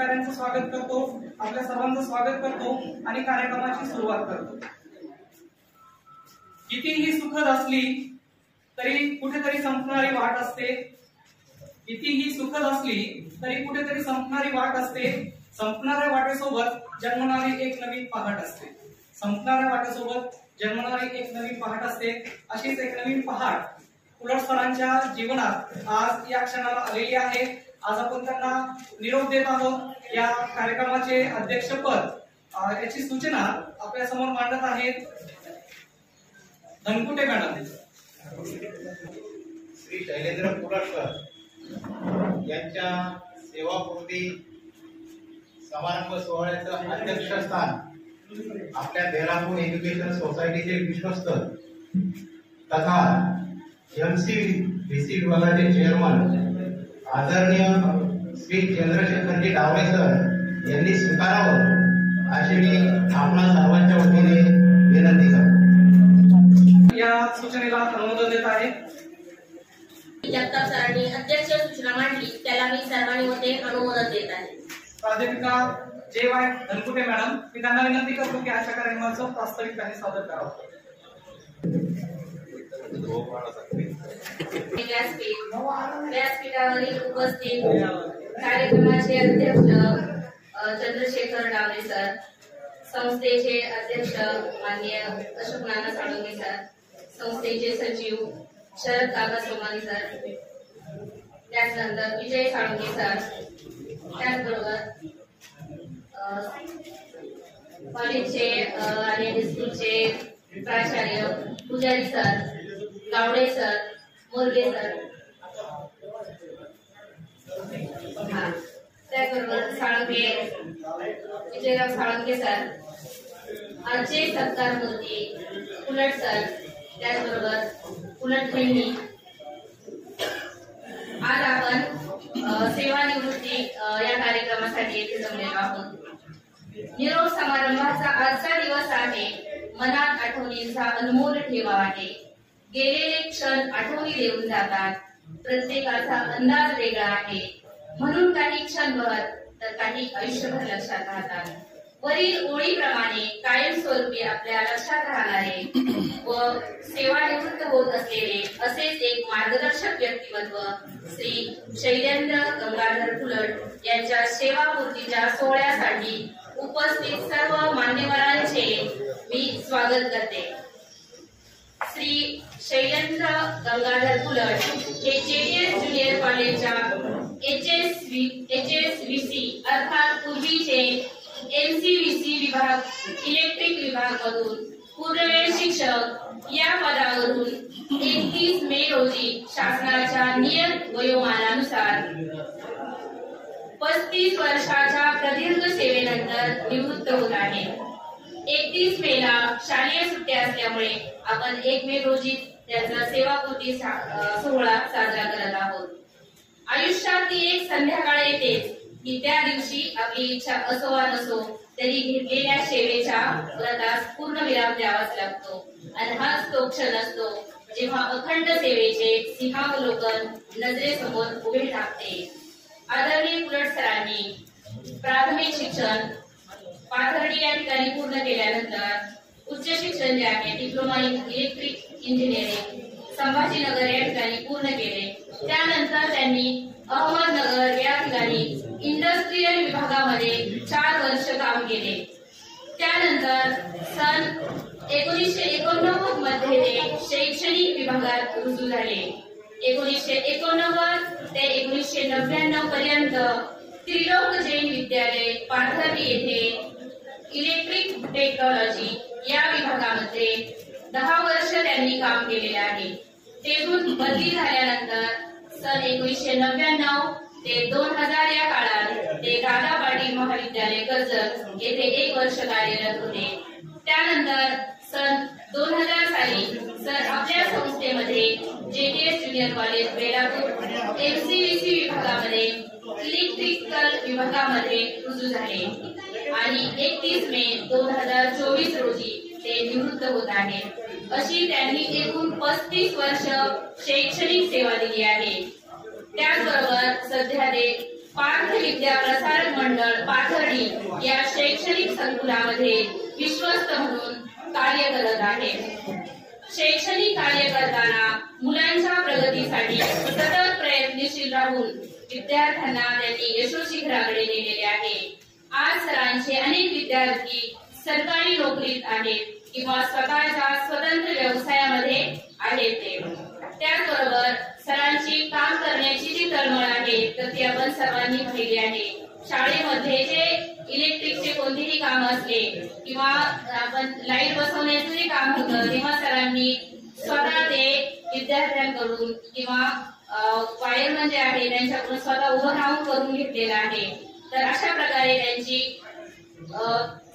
अधिकाऱ्यांचं स्वागत करतो, आपल्या सर्वांचं स्वागत करतो आणि कार्यक्रमाची सुरुवात करतो। कितीही सुखद असली तरी कुठेतरी संपणारी वाट असते, कितीही सुखद असली तरी कुठेतरी संपणारी वाट असते। संपणाऱ्या वाटेसोबत जन्मणारी एक नवीन पहाट असते, संपणाऱ्या वाटेसोबत जन्मणारी एक नवीन पहाट असते। अशीच एक नवीन पहाट उलट सरांच्या जीवनात आज या क्षणाला आलेली आहे। आज आपण त्यांना निरोप देत आहोत। या कार्यक्रमाचे अध्यक्षपद याची सूचना आपल्या समोर मांडत आहेत धनकुटे मॅडम। श्री शैलेंद्र कुरटकर यांच्या सेवापूर्ती समारंभ सोहळ्याचं अध्यक्षस्थान आपल्या बेलापूर एज्युकेशन सोसायटीचे विश्वस्त तथा एमसीव्हीसी विभागाचे चेअरमन आदरणीय श्री चंद्रशेखरजी डावळे सर यांनी स्वीकारावं अशी मी आपणा सर्वांच्या वतीने विनंती करतो। या सूचनेला अनुमोदन देत आहे। जगताप सरांनी अध्यक्ष सूचना मांडली, त्याला मी सर्वांनी वतीने अनुमोदन देत आहे। प्राध्यापिका जे.वाय. धनकुटे मॅडम, मी त्यांना विनंती करतो की अशा कार्यक्रमाचं प्रास्ताविक सादर करावं। व्यासपीठावरील उपस्थित कार्यक्रमाचे अध्यक्ष चंद्रशेखर डावळे सर, संस्थेचे अध्यक्ष माननीय अशोक नाना साळुंखे सर, संस्थेचे सचिव शरद काका सोमानी सर, त्याचनंतर विजय साळुंखे सर, त्याचबरोबर कॉलेजचे आणि हायस्कूलचे प्राचार्य पुजारी सर, गावडे सर, मोरगे सर, त्याचबरोबर साळुंखे विजयराव साळुंखे सर, आजचे सत्कार मूर्ती उलट सर, त्याचबरोबर उलट बहिणी। आज आपण सेवानिवृत्ती या कार्यक्रमासाठी येथे जमलेलो आहोत। निरोप समारंभाचा आजचा दिवस आहे, मनात आठवणींचा अनमोल ठेवा आहे। गेलेले क्षण आठवणी देऊन जातात, प्रत्येकाचा अंदाज वेगळा आहे, म्हणून काही क्षणभर तर काही आयुष्यभर लक्षात राहतात। वरील ओळीप्रमाणे कायमस्वरूपी आपल्या लक्षात राहणारे व सेवानिवृत्त होत असलेले असेच एक मार्गदर्शक व्यक्तिमत्व श्री शैलेंद्र गंगाधर कुलट यांच्या सेवापूर्तीच्या सोहळ्यासाठी उपस्थित सर्व मान्यवरांचे मी स्वागत करते। श्री शैलेंद्र गंगाधर कुलट हे जेडीएस ज्युनियर कॉलेजच्या एचएसव्हीसी अर्थात पूर्वीचे एमसीव्हीसी विभाग इलेक्ट्रिक विभाग मधून पूर्णवेळ शिक्षक या पदावरून 31 मे रोजी शासनाच्या नियत वयोमानानुसार 35 वर्षाच्या प्रदीर्घ सेवेनंतर निवृत्त होत आहे। 31 मेला शालेय सुट्ट्या असल्यामुळे आपण 1 मे रोजी त्यांचा सेवापूर्ती सोहळा साजरा करत आहोत। आयुष्यात ती एक संध्याकाळ येतेच की त्या दिवशी आपली इच्छा असो वा नसो तरी घेतलेल्या सेवेच्या व्रतास पूर्णविराम द्यावाच लागतो आणि हाच तो क्षण असतो जेव्हा अखंड सेवेचे सिंहावलोकन नजरेसमोर उभे ठाकते। आदरणीय कुलट सरांनी प्राथमिक शिक्षण पाथर्डी या ठिकाणी पूर्ण केल्यानंतर उच्च शिक्षण जे आहे diploma in electric engineering Sambhajinagar या ठिकाणी पूर्ण केले। त्यानंतर त्यांनी अहमदनगर या ठिकाणी इंडस्ट्रियल विभागामध्ये 4 वर्ष काम केले। त्यानंतर सन 1989 मध्ये ते शैक्षणिक विभागात रुजू झाले। 1989 ते 1999 पर्यंत त्रिलोक जैन विद्यालय पाथर्डी येथे इलेक्ट्रिक टेक्नॉलॉजी या विभागामध्ये 10 वर्ष त्यांनी काम केलेले आहे। तेथून बदली झाल्यानंतर सन 1999 ते 2000 या काळात ते दादा पाटील महाविद्यालय कर्जत येथे 1 वर्ष कार्यरत होते। त्यानंतर सन 2000 साली सर आपल्या संस्थेमध्ये JDS junior college Belapur MCVC विभागामध्ये इलेक्ट्रिकल विभागामध्ये रुजू झाले आणि 31 मे 2024 रोजी ते निवृत्त होत आहेत। अशी त्यांनी एकूण 35 वर्ष शैक्षणिक सेवा दिली आहे। त्याचबरोबर सध्या ते पार्थ विद्या प्रसारक मंडळ पाथर्डी या शैक्षणिक संकुलामध्ये विश्वस्त म्हणून कार्य करत आहे। शैक्षणिक कार्य करताना मुलांच्या प्रगतीसाठी सतत प्रयत्नशील राहून विद्यार्थ्यांना त्यांनी यशोशिखराकडे नेलेले आहे। आज सरांचे अनेक विद्यार्थी सरकारी नोकरीत आहेत किंवा स्वतःच्या स्वतंत्र व्यवसायामध्ये आहेत ते। त्याचबरोबर सरांची काम करण्याची जी तळमळ आहे तर ती आपण सर्वांनी पाहिली आहे। शाळेमध्ये जे इलेक्ट्रिकचे कोणतेही काम असले किंवा आपण लाईट बसवण्याचं जे काम होतं तेव्हा सरांनी स्वतः ते विद्यार्थ्यांकडून किंवा वायरमन जे आहे त्यांच्याकडून स्वतः उभं राहून करून घेतलेलं आहे। तर अशा प्रकारे त्यांची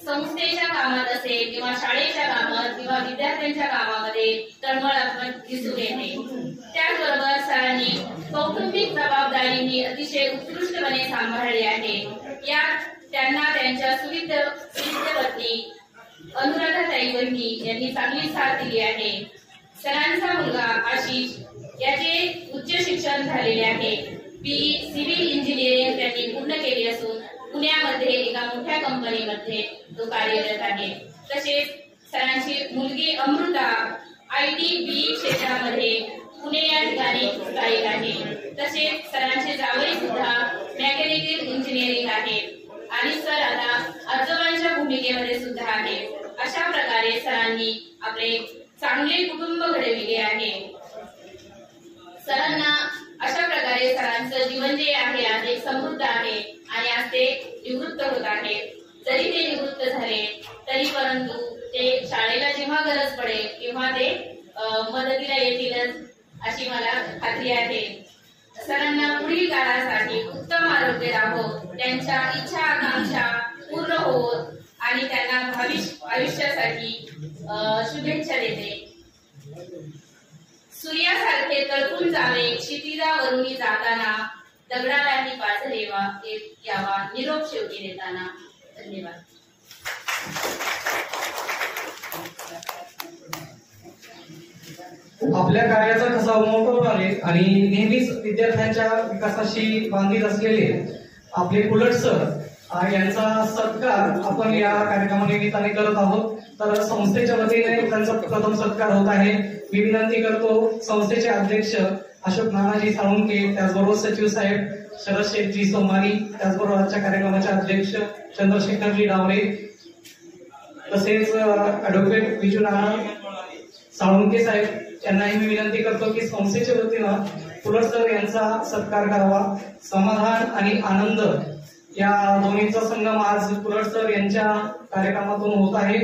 संस्थेच्या कामात असेल किंवा शाळेच्या कामात किंवा विद्यार्थ्यांच्या कामामध्ये तळमळ आपण दिसून येते। त्याचबरोबर सरांनी कौटुंबिक जबाबदारी ही अतिशय उत्कृष्टपणे सांभाळली आहे। यात त्यांना त्यांच्या सुविद्य पत्नी अनुराधाताई वहिनी यांनी चांगली साथ दिली आहे। सरांचा मुलगा आशिष याचे उच्च शिक्षण झालेले आहे। BE सिव्हिल इंजिनिअरिंग त्यांनी पूर्ण केली असून पुण्यामध्ये एका मोठ्या कंपनीमध्ये तो कार्यरत आहे। तसेच सरांची मुलगी अमृता IT BE क्षेत्रामध्ये पुणे या ठिकाणी स्थायिक आहे। तसेच सरांचे जावई सुद्धा मेकॅनिकल इंजिनिअरिंग आहे आणि सर आता आजोबांच्या भूमिकेमध्ये सुद्धा आहे। अशा प्रकारे सरांनी आपले चांगले कुटुंब घडविले आहे। सरांना अशा प्रकारे सरांचं जीवन जे आहे आज समृद्ध आहे आणि आज ते निवृत्त होत आहे। जरी ते निवृत्त झाले तरी परंतु ते शाळेला जेव्हा गरज पडेल तेव्हा ते मदतीला येतीलच अशी मला खात्री आहे। सरांना पुढील काळासाठी उत्तम आरोग्य राहो, त्यांच्या इच्छा आकांक्षा पूर्ण होत आणि त्यांना आयुष्यासाठी शुभेच्छा देते। सूर्यासारखे तळपून जावे क्षितिजावरून जाताना, दगडालाही पाझर यावा निरोप शेवटी देताना। धन्यवाद। आपल्या कार्याचा कसा उमटवणारे आणि नेहमीच विद्यार्थ्यांच्या विकासाशी बांधील असलेले आपले कुलट सर यांचा सत्कार आपण या कार्यक्रमानिमित्ताने करत आहोत। तर संस्थेच्या वतीने त्यांचा प्रथम सत्कार होत आहे। मी विनंती करतो संस्थेचे अध्यक्ष अशोक नानाजी साळुंके, त्याचबरोबर सचिव साहेब शरद शेठजी सोमानी, त्याचबरोबर आजच्या कार्यक्रमाचे अध्यक्ष चंद्रशेखरजी डावरे, तसेच ऍडव्होकेट विजू नाना साळुंके साहेब यांनाही मी विनंती करतो की संस्थेच्या वतीनं कुलट सर यांचा सत्कार करावा। समाधान आणि आनंद या दोन्हीचा संगम आज कुलट सर यांच्या कार्यक्रमातून होत आहे।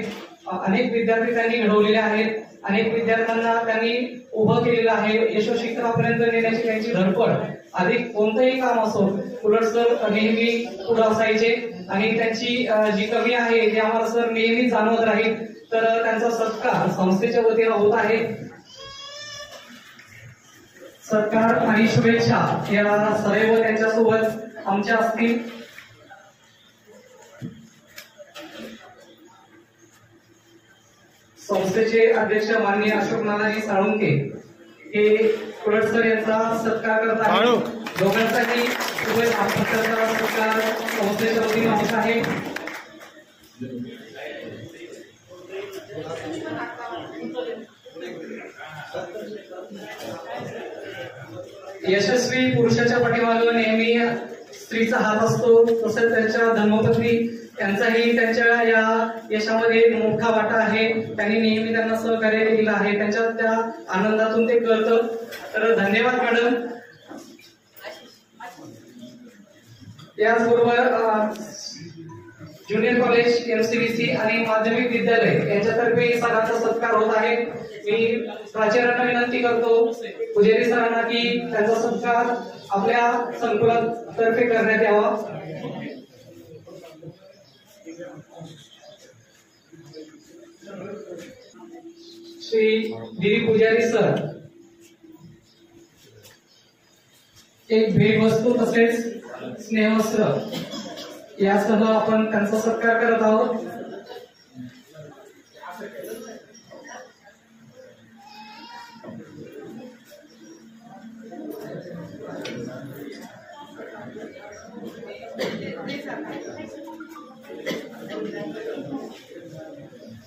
अनेक विद्यार्थी त्यांनी घडवलेले आहेत, अनेक विद्यार्थ्यांना त्यांनी उभं केलेलं आहे। यशोशिखरापर्यंत नेण्याची त्यांची धडपड, अधिक कोणतंही काम असो कुलट सर नेहमी पुढे असायचे आणि त्यांची जी कमी आहे ती आम्हाला सर नेहमी जाणवत राहील। तर त्यांचा सत्कार संस्थेच्या वतीनं होत आहे। सत्कार आणि शुभेच्छा या सदैव त्यांच्यासोबत आमच्या असतील। संस्थेचे अध्यक्ष माननीय अशोक नानाजी साळुंके हे कुलट सर यांचा सत्कार करत आहेत। दोघांसाठी सत्कार संस्थेच्या वतीने होत आहे। यशस्वी पुरुषाच्या पाठीमागे नेहमी स्त्रीचा हात असतो, तसेच त्यांच्या धर्मपत्नी त्यांचाही त्यांच्या या यशामध्ये मोठा वाटा आहे। त्यांनी नेहमी त्यांना सहकार्य केलेलं आहे, त्यांच्या त्या आनंदातून ते करतं। तर धन्यवाद मॅडम। याचबरोबर ज्युनियर कॉलेज MCBC आणि माध्यमिक विद्यालय यांच्यातर्फे सरांचा सत्कार होत आहे। मी प्राचार्यांना विनंती करतो पुजारी सरांना की त्यांचा सत्कार आपल्या संकुलातर्फे करण्यात यावा। श्री दिलीप पुजारी सर एक भेटवस्तू तसेच स्नेहवस्त्र यासह आपण त्यांचा सत्कार करत आहोत।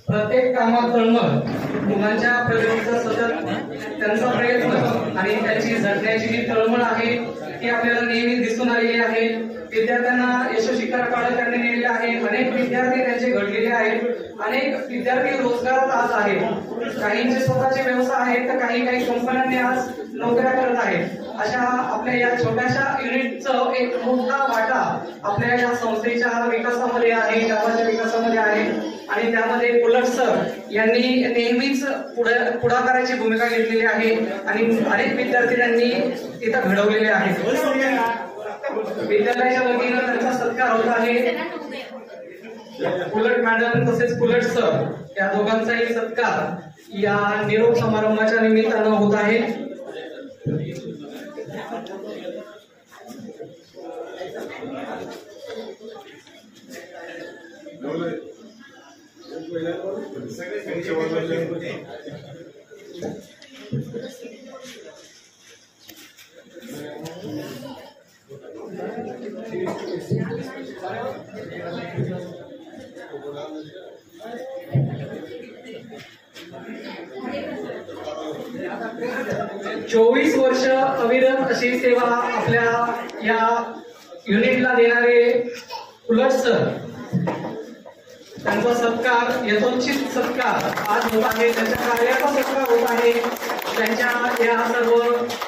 प्रत्येक कामात तळमळ, मुलांच्या प्रगतीचा सतत त्यांचा प्रयत्न आणि त्यांची झटण्याची जी तळमळ आहे ती आपल्याला नेहमी दिसून आलेली आहे. विद्यार्थ्यांना यशस्वी करण्याकडे त्यांनी नेलेले आहे. अनेक विद्यार्थी त्यांचे घडलेले आहेत. अनेक विद्यार्थी रोजगारात आज आहेत. काहींचे स्वतःचे व्यवसाय आहेत तर काही कंपन्यांनी आज नोकऱ्या करत आहेत. अशा आपल्या या छोट्याशा युनिटचं एक मोठा वाटा आपल्या या संस्थेच्या विकासामध्ये आहे, गावाच्या विकासामध्ये आहे. आणि त्यामध्ये पुलट सर यांनी नेहमीच पुढाकाराची भूमिका घेतलेली आहे आणि अनेक विद्यार्थ्यांनी तिथं घडवलेले आहेत. विद्यालयाच्या वतीनं त्यांचा सत्कार होत आहे. पुलट मॅडम तसेच पुलट सर या दोघांचाही सत्कार या निरोप समारंभाच्या निमित्तानं होत आहे. चोवीस वर्ष अविरत अशी सेवा आपल्या या युनिटला देणारे पुलट सर, त्यांचा सत्कार, यथोचित सत्कार आज होत आहे. त्यांच्या कार्याचा सत्कार होत आहे. त्यांच्या या सर्व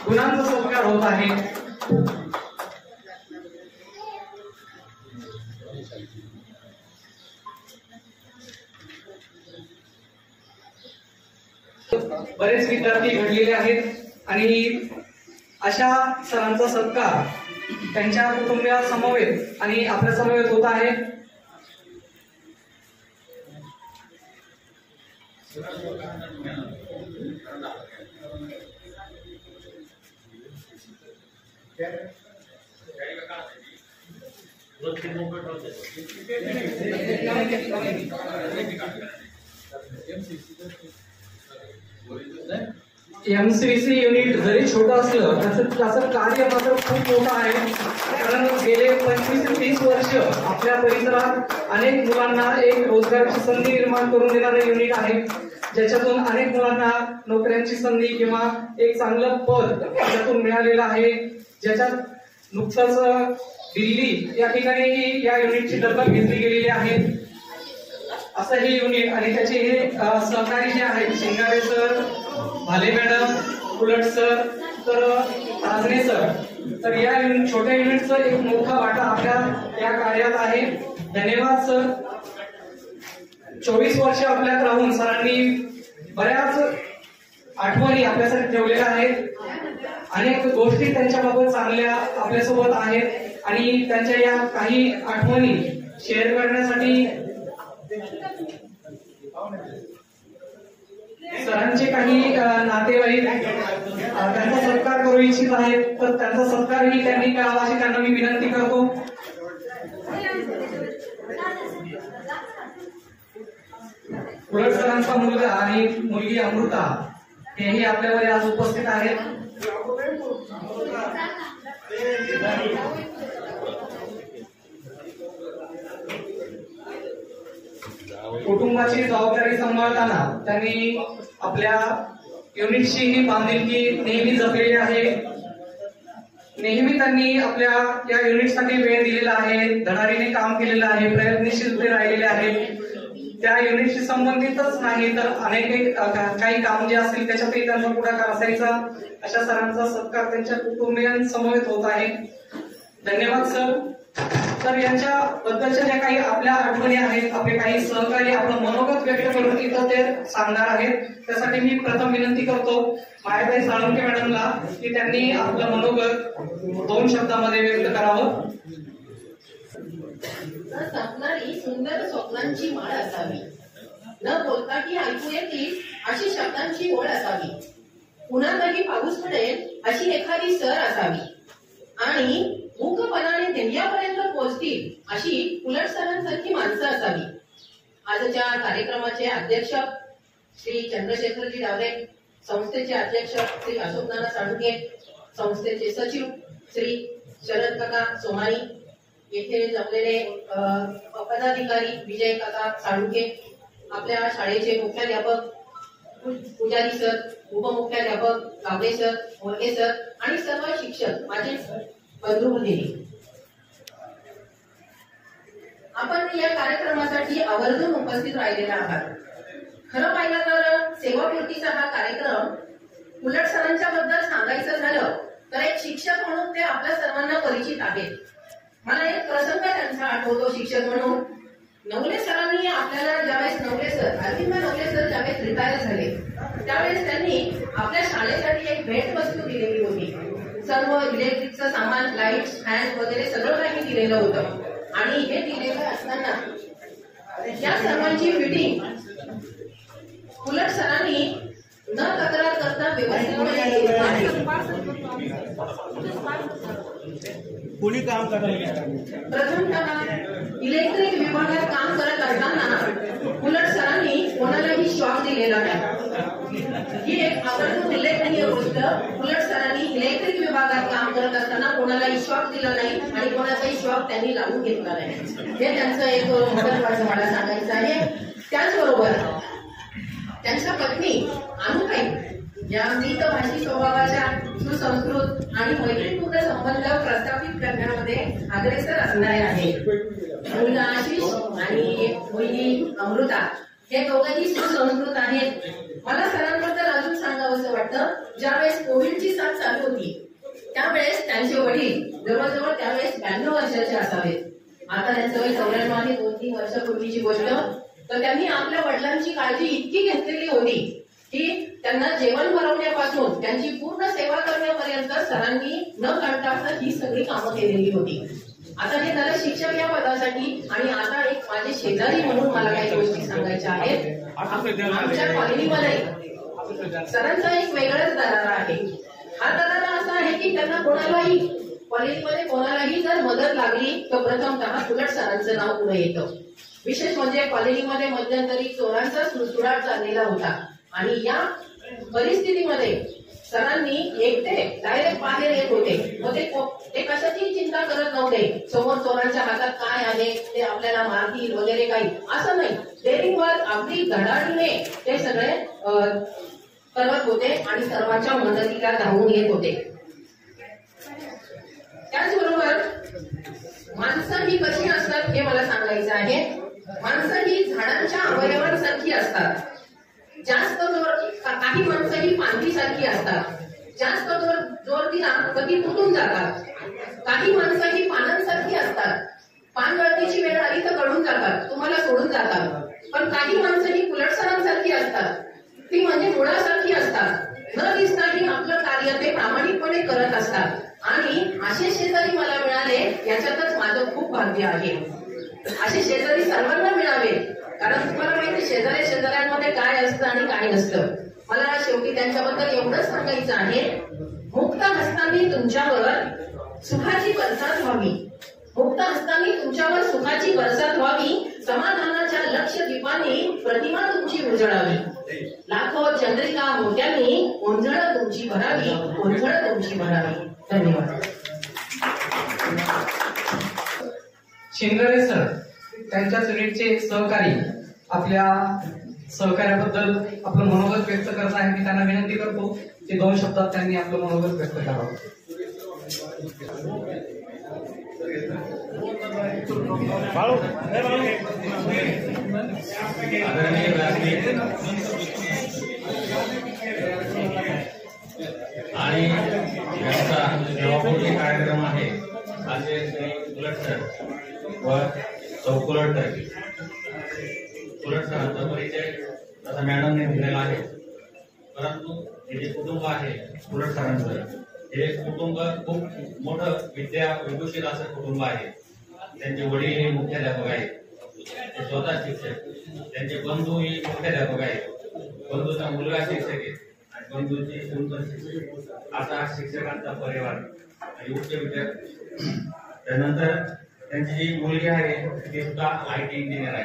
गुणांचा सत्कार होत आहे. बरेच विद्यार्थी घडलेले आहेत आणि अशा सरांचा सत्कार त्यांच्या कुटुंबियासमवेत आणि आपल्या समवेत होत आहे. एमसीसी युनिट जरी छोटं असलं त्याचं कार्य मात्र खूप मोठं आहे. कारण गेले 25 ते 30 वर्ष आपल्या परिसरात अनेक मुलांना एक रोजगाराची संधी निर्माण करून देणारं युनिट आहे. ज्याच्यातून अनेक मुलांना नोकऱ्यांची संधी किंवा एक चांगलं पद त्याच्यातून मिळालेलं आहे. ज्याच्यात नुकताच दिल्ली या ठिकाणी या युनिटची दखल घेतली गेलेली आहे. असं हे युनिट आणि त्याचे हे सहकारी जे आहेत, शिंगारे सर, भाले मॅडम, पुलट सर, तर राजने सर, तर या छोट्या युनिटचा एक मोठा वाटा आपल्या या कार्यात आहे. धन्यवाद सर. 24 वर्ष आपल्यात राहून सरांनी बऱ्याच आठवणी आपल्यासाठी ठेवलेल्या आहेत. अनेक गोष्टी त्यांच्याबाबत चांगल्या आपल्यासोबत आहेत आणि त्यांच्या या काही आठवणी शेअर करण्यासाठी सरांचे काही नातेवाईक त्यांचा सत्कार करू इच्छित आहेत. तर त्यांचा सत्कारही त्यांनी करावा अशी त्यांना मी विनंती करतो. पुलट सरांचा मुलगा आणि मुलगी अमृता हेही आपल्यावर आज उपस्थित आहेत. कुटुंबाची जबाबदारी सांभाळताना त्यांनी आपल्या युनिटची ही बांधिलकी नेहमी जपलेली आहे. नेहमी त्यांनी आपल्या या युनिटसाठी वेळ दिलेला आहे, धडाडीने काम केलेलं आहे, प्रयत्नशील राहिलेले आहेत. त्या युनिटशी संबंधितच नाही तर अनेक काही काम जे असतील त्याच्यातही त्यांचा पुढाकार असायचा. अशा सरांचा सत्कार त्यांच्या कुटुंबियांसमवेत होत आहे. धन्यवाद सर. तर यांच्या बद्दलच्या ज्या काही आपल्या आठवणी आहेत, आपले काही सहकारी आपलं मनोगत व्यक्त करून इथं ते सांगणार आहेत. त्यासाठी मी प्रथम विनंती करतो मायाताई साळुंके मॅडमला की त्यांनी आपलं मनोगत 2 शब्दामध्ये व्यक्त करावं. स्वप्नारी सुंदर स्वप्नांची माळ असावी, न बोलता की ऐकू येतील अशी शब्दांची ओळ असावी, पुन्हा कधी पाऊस पडेल अशी एखादी सर असावी आणि मूकपणाने ध्येयापर्यंत पोहोचतील अशी पुलट सरांसारखी माणसं असावी. आजच्या कार्यक्रमाचे अध्यक्ष श्री चंद्रशेखरजी डावरे, संस्थेचे अध्यक्ष श्री अशोकनाना साळुंके, संस्थेचे सचिव श्री शरद काका सोमानी, येथे जमलेले पदाधिकारी विजय काका साळुंके, आपल्या शाळेचे मुख्याध्यापक पुजारी सर, उपमुख्याध्यापक कांबळे सर, मोरगे सर आणि सर्व शिक्षक, माझे बंधू भगिनी, आपण या कार्यक्रमासाठी आवर्जून उपस्थित राहिलेला आहात. खरं पाहिलं तर सेवापूर्तीचा हा कार्यक्रम उलट सरांच्या बद्दल सांगायचं झालं तर एक शिक्षक म्हणून ते आपल्या सर्वांना परिचित आहेत. मला एक प्रसंग त्यांचा आठवतो शिक्षक म्हणून. नवले सरांनी आपल्याला ज्यावेळेस अरविंद नवले सर ज्यावेळेस रिटायर झाले त्यावेळेस त्यांनी आपल्या शाळेसाठी एक भेट वस्तू दिलेली होती. सर्व इलेक्ट्रिकचं सामान, लाईट्स, फॅन वगैरे सगळं काही दिलेलं होतं. आणि हे दिलेलं असताना या सर्वांची फिटिंग उलट सरांनी न तक्रार करता कोणी काम करत प्रथमतः इलेक्ट्रिक विभागात काम करत असताना उलट सरांनी कोणालाही शॉक दिलेला नाही. ही एक आवर्जून उल्लेखनीय गोष्ट. उलट सरांनी इलेक्ट्रिक विभागात काम करत असताना कोणालाही शॉक दिला नाही आणि कोणाचाही शॉक त्यांनी लावून घेतला नाही. हे त्यांचं एक महत्वाचं मला सांगायचं आहे. त्याचबरोबर त्यांच्या पत्नी अनुताई या मितभाषी स्वभावाच्या, सुसंस्कृत आणि मैत्रीपूर्ण संबंध प्रस्थापित करण्यामध्ये अग्रेसर असणारे आहेत. मुलगा आशिष आणि मुलगी अमृता हे दोघंही सुसंस्कृत आहेत. मला सरांबद्दल अजून सांगावंसं वाटतं, ज्यावेळेस कोविडची साथ चालू होती त्यावेळेस त्यांचे वडील जवळजवळ त्यावेळेस 92 वर्षाचे असावेत. आता त्यांचं वय 94 आहे. 2-3 वर्षापूर्वीची गोष्ट. तर त्यांनी आपल्या वडिलांची काळजी इतकी घेतलेली होती की त्यांना जेवण भरवण्यापासून त्यांची पूर्ण सेवा करण्यापर्यंत सरांनी न कंटाळता ही सगळी कामं केलेली होती. आता हे झालं शिक्षक या पदासाठी. आणि आता एक माझे शेजारी म्हणून मला काही गोष्टी सांगायच्या आहेत. आमच्या कॉलनीमध्ये सरांचा एक वेगळाच दरारा आहे. हा दरारा असा आहे की त्यांना कोणालाही कॉलेजमध्ये कोणालाही जर मदत लागली तर प्रथमतः उलट सरांचं नाव पुढे येतं. विशेष म्हणजे कॉलेजमध्ये मध्यंतरी चोरांचा सुळसुळाट चाललेला होता आणि या परिस्थितीमध्ये सरांनी एकटे डायरेक्ट बाहेर येत होते. मग ते कशाची चिंता करत नव्हते. समोर चोरांच्या हातात काय आहे, ते आपल्याला मारतील वगैरे काही असं नाही. डेअरिंगवर अगदी धडाडीने ते सगळे करत होते आणि सर्वांच्या मदतीला धावून येत होते. त्याचबरोबर माणसं ही कशी असतात हे मला सांगायचं आहे. माणसं ही झाडांच्या अवयवांसारखी असतात. जास्त जोर, काही माणसं ही पांढरीसारखी असतात. जास्त जोर दिला तर ती तुटून जातात. काही माणसं ही पानांसारखी असतात. पान गळतीची वेळ आली तर गळून जातात, तुम्हाला सोडून जातात. पण काही माणसं ही कुलटसरांसारखी असतात. ती म्हणजे मुळासारखी असतात. न दिसताही आपलं कार्य ते प्रामाणिकपणे करत असतात. आणि असे शेजारी मला मिळाले याच्यातच माझं खूप भाग्य आहे. असे शेजारी सर्वांना मिळावे, कारण तुम्हाला माहिती शेजाऱ्यांमध्ये काय असतं आणि काय नसतं. मला शेवटी त्यांच्याबद्दल एवढंच सांगायचं आहे. मुक्त हस्तांनी तुमच्यावर सुखाची बरसात व्हावी. मुक्त हस्तांनी तुमच्यावर सुखाची बरसात व्हावी. समाधानाच्या लक्ष दीपाने प्रतिमा तुमची उजळावी. लाखो चंद्रिका मोत्यांनी ओंजळ तुमची भरावी, ओंजळ तुमची भरावी. धन्यवाद. शिंदे सर त्यांच्या युनिटचे सहकारी आपल्या सहकार्याबद्दल आपलं मनोगत व्यक्त करत आहे. मी त्यांना विनंती करतो की 2 शब्दात त्यांनी आपलं मनोगत व्यक्त करावं. आणि यांचा सेवापूर्ती कार्यक्रम आहे. असे उलट सर व चौकुलट उलट सरांचा परिचय तसा मॅडमने दिलेला आहे. परंतु हे जे कुटुंब आहे उलट सरांचं, हे कुटुंब खूप मोठं विभूषित असं कुटुंब आहे. त्यांचे वडील हे मुख्याध्यापक आहेत, ते स्वतः शिक्षक. त्यांचे बंधू हे मुख्याध्यापक आहेत. बंधूचा मुलगा शिक्षक आहे आणि बंधूची सून पण शिक्षक. असा हा शिक्षकांचा परिवार आणि उच्च विद्यार्थी. त्यानंतर त्यांची जी मुलगी आहे ती सुद्धा IT इंजिनियर आहे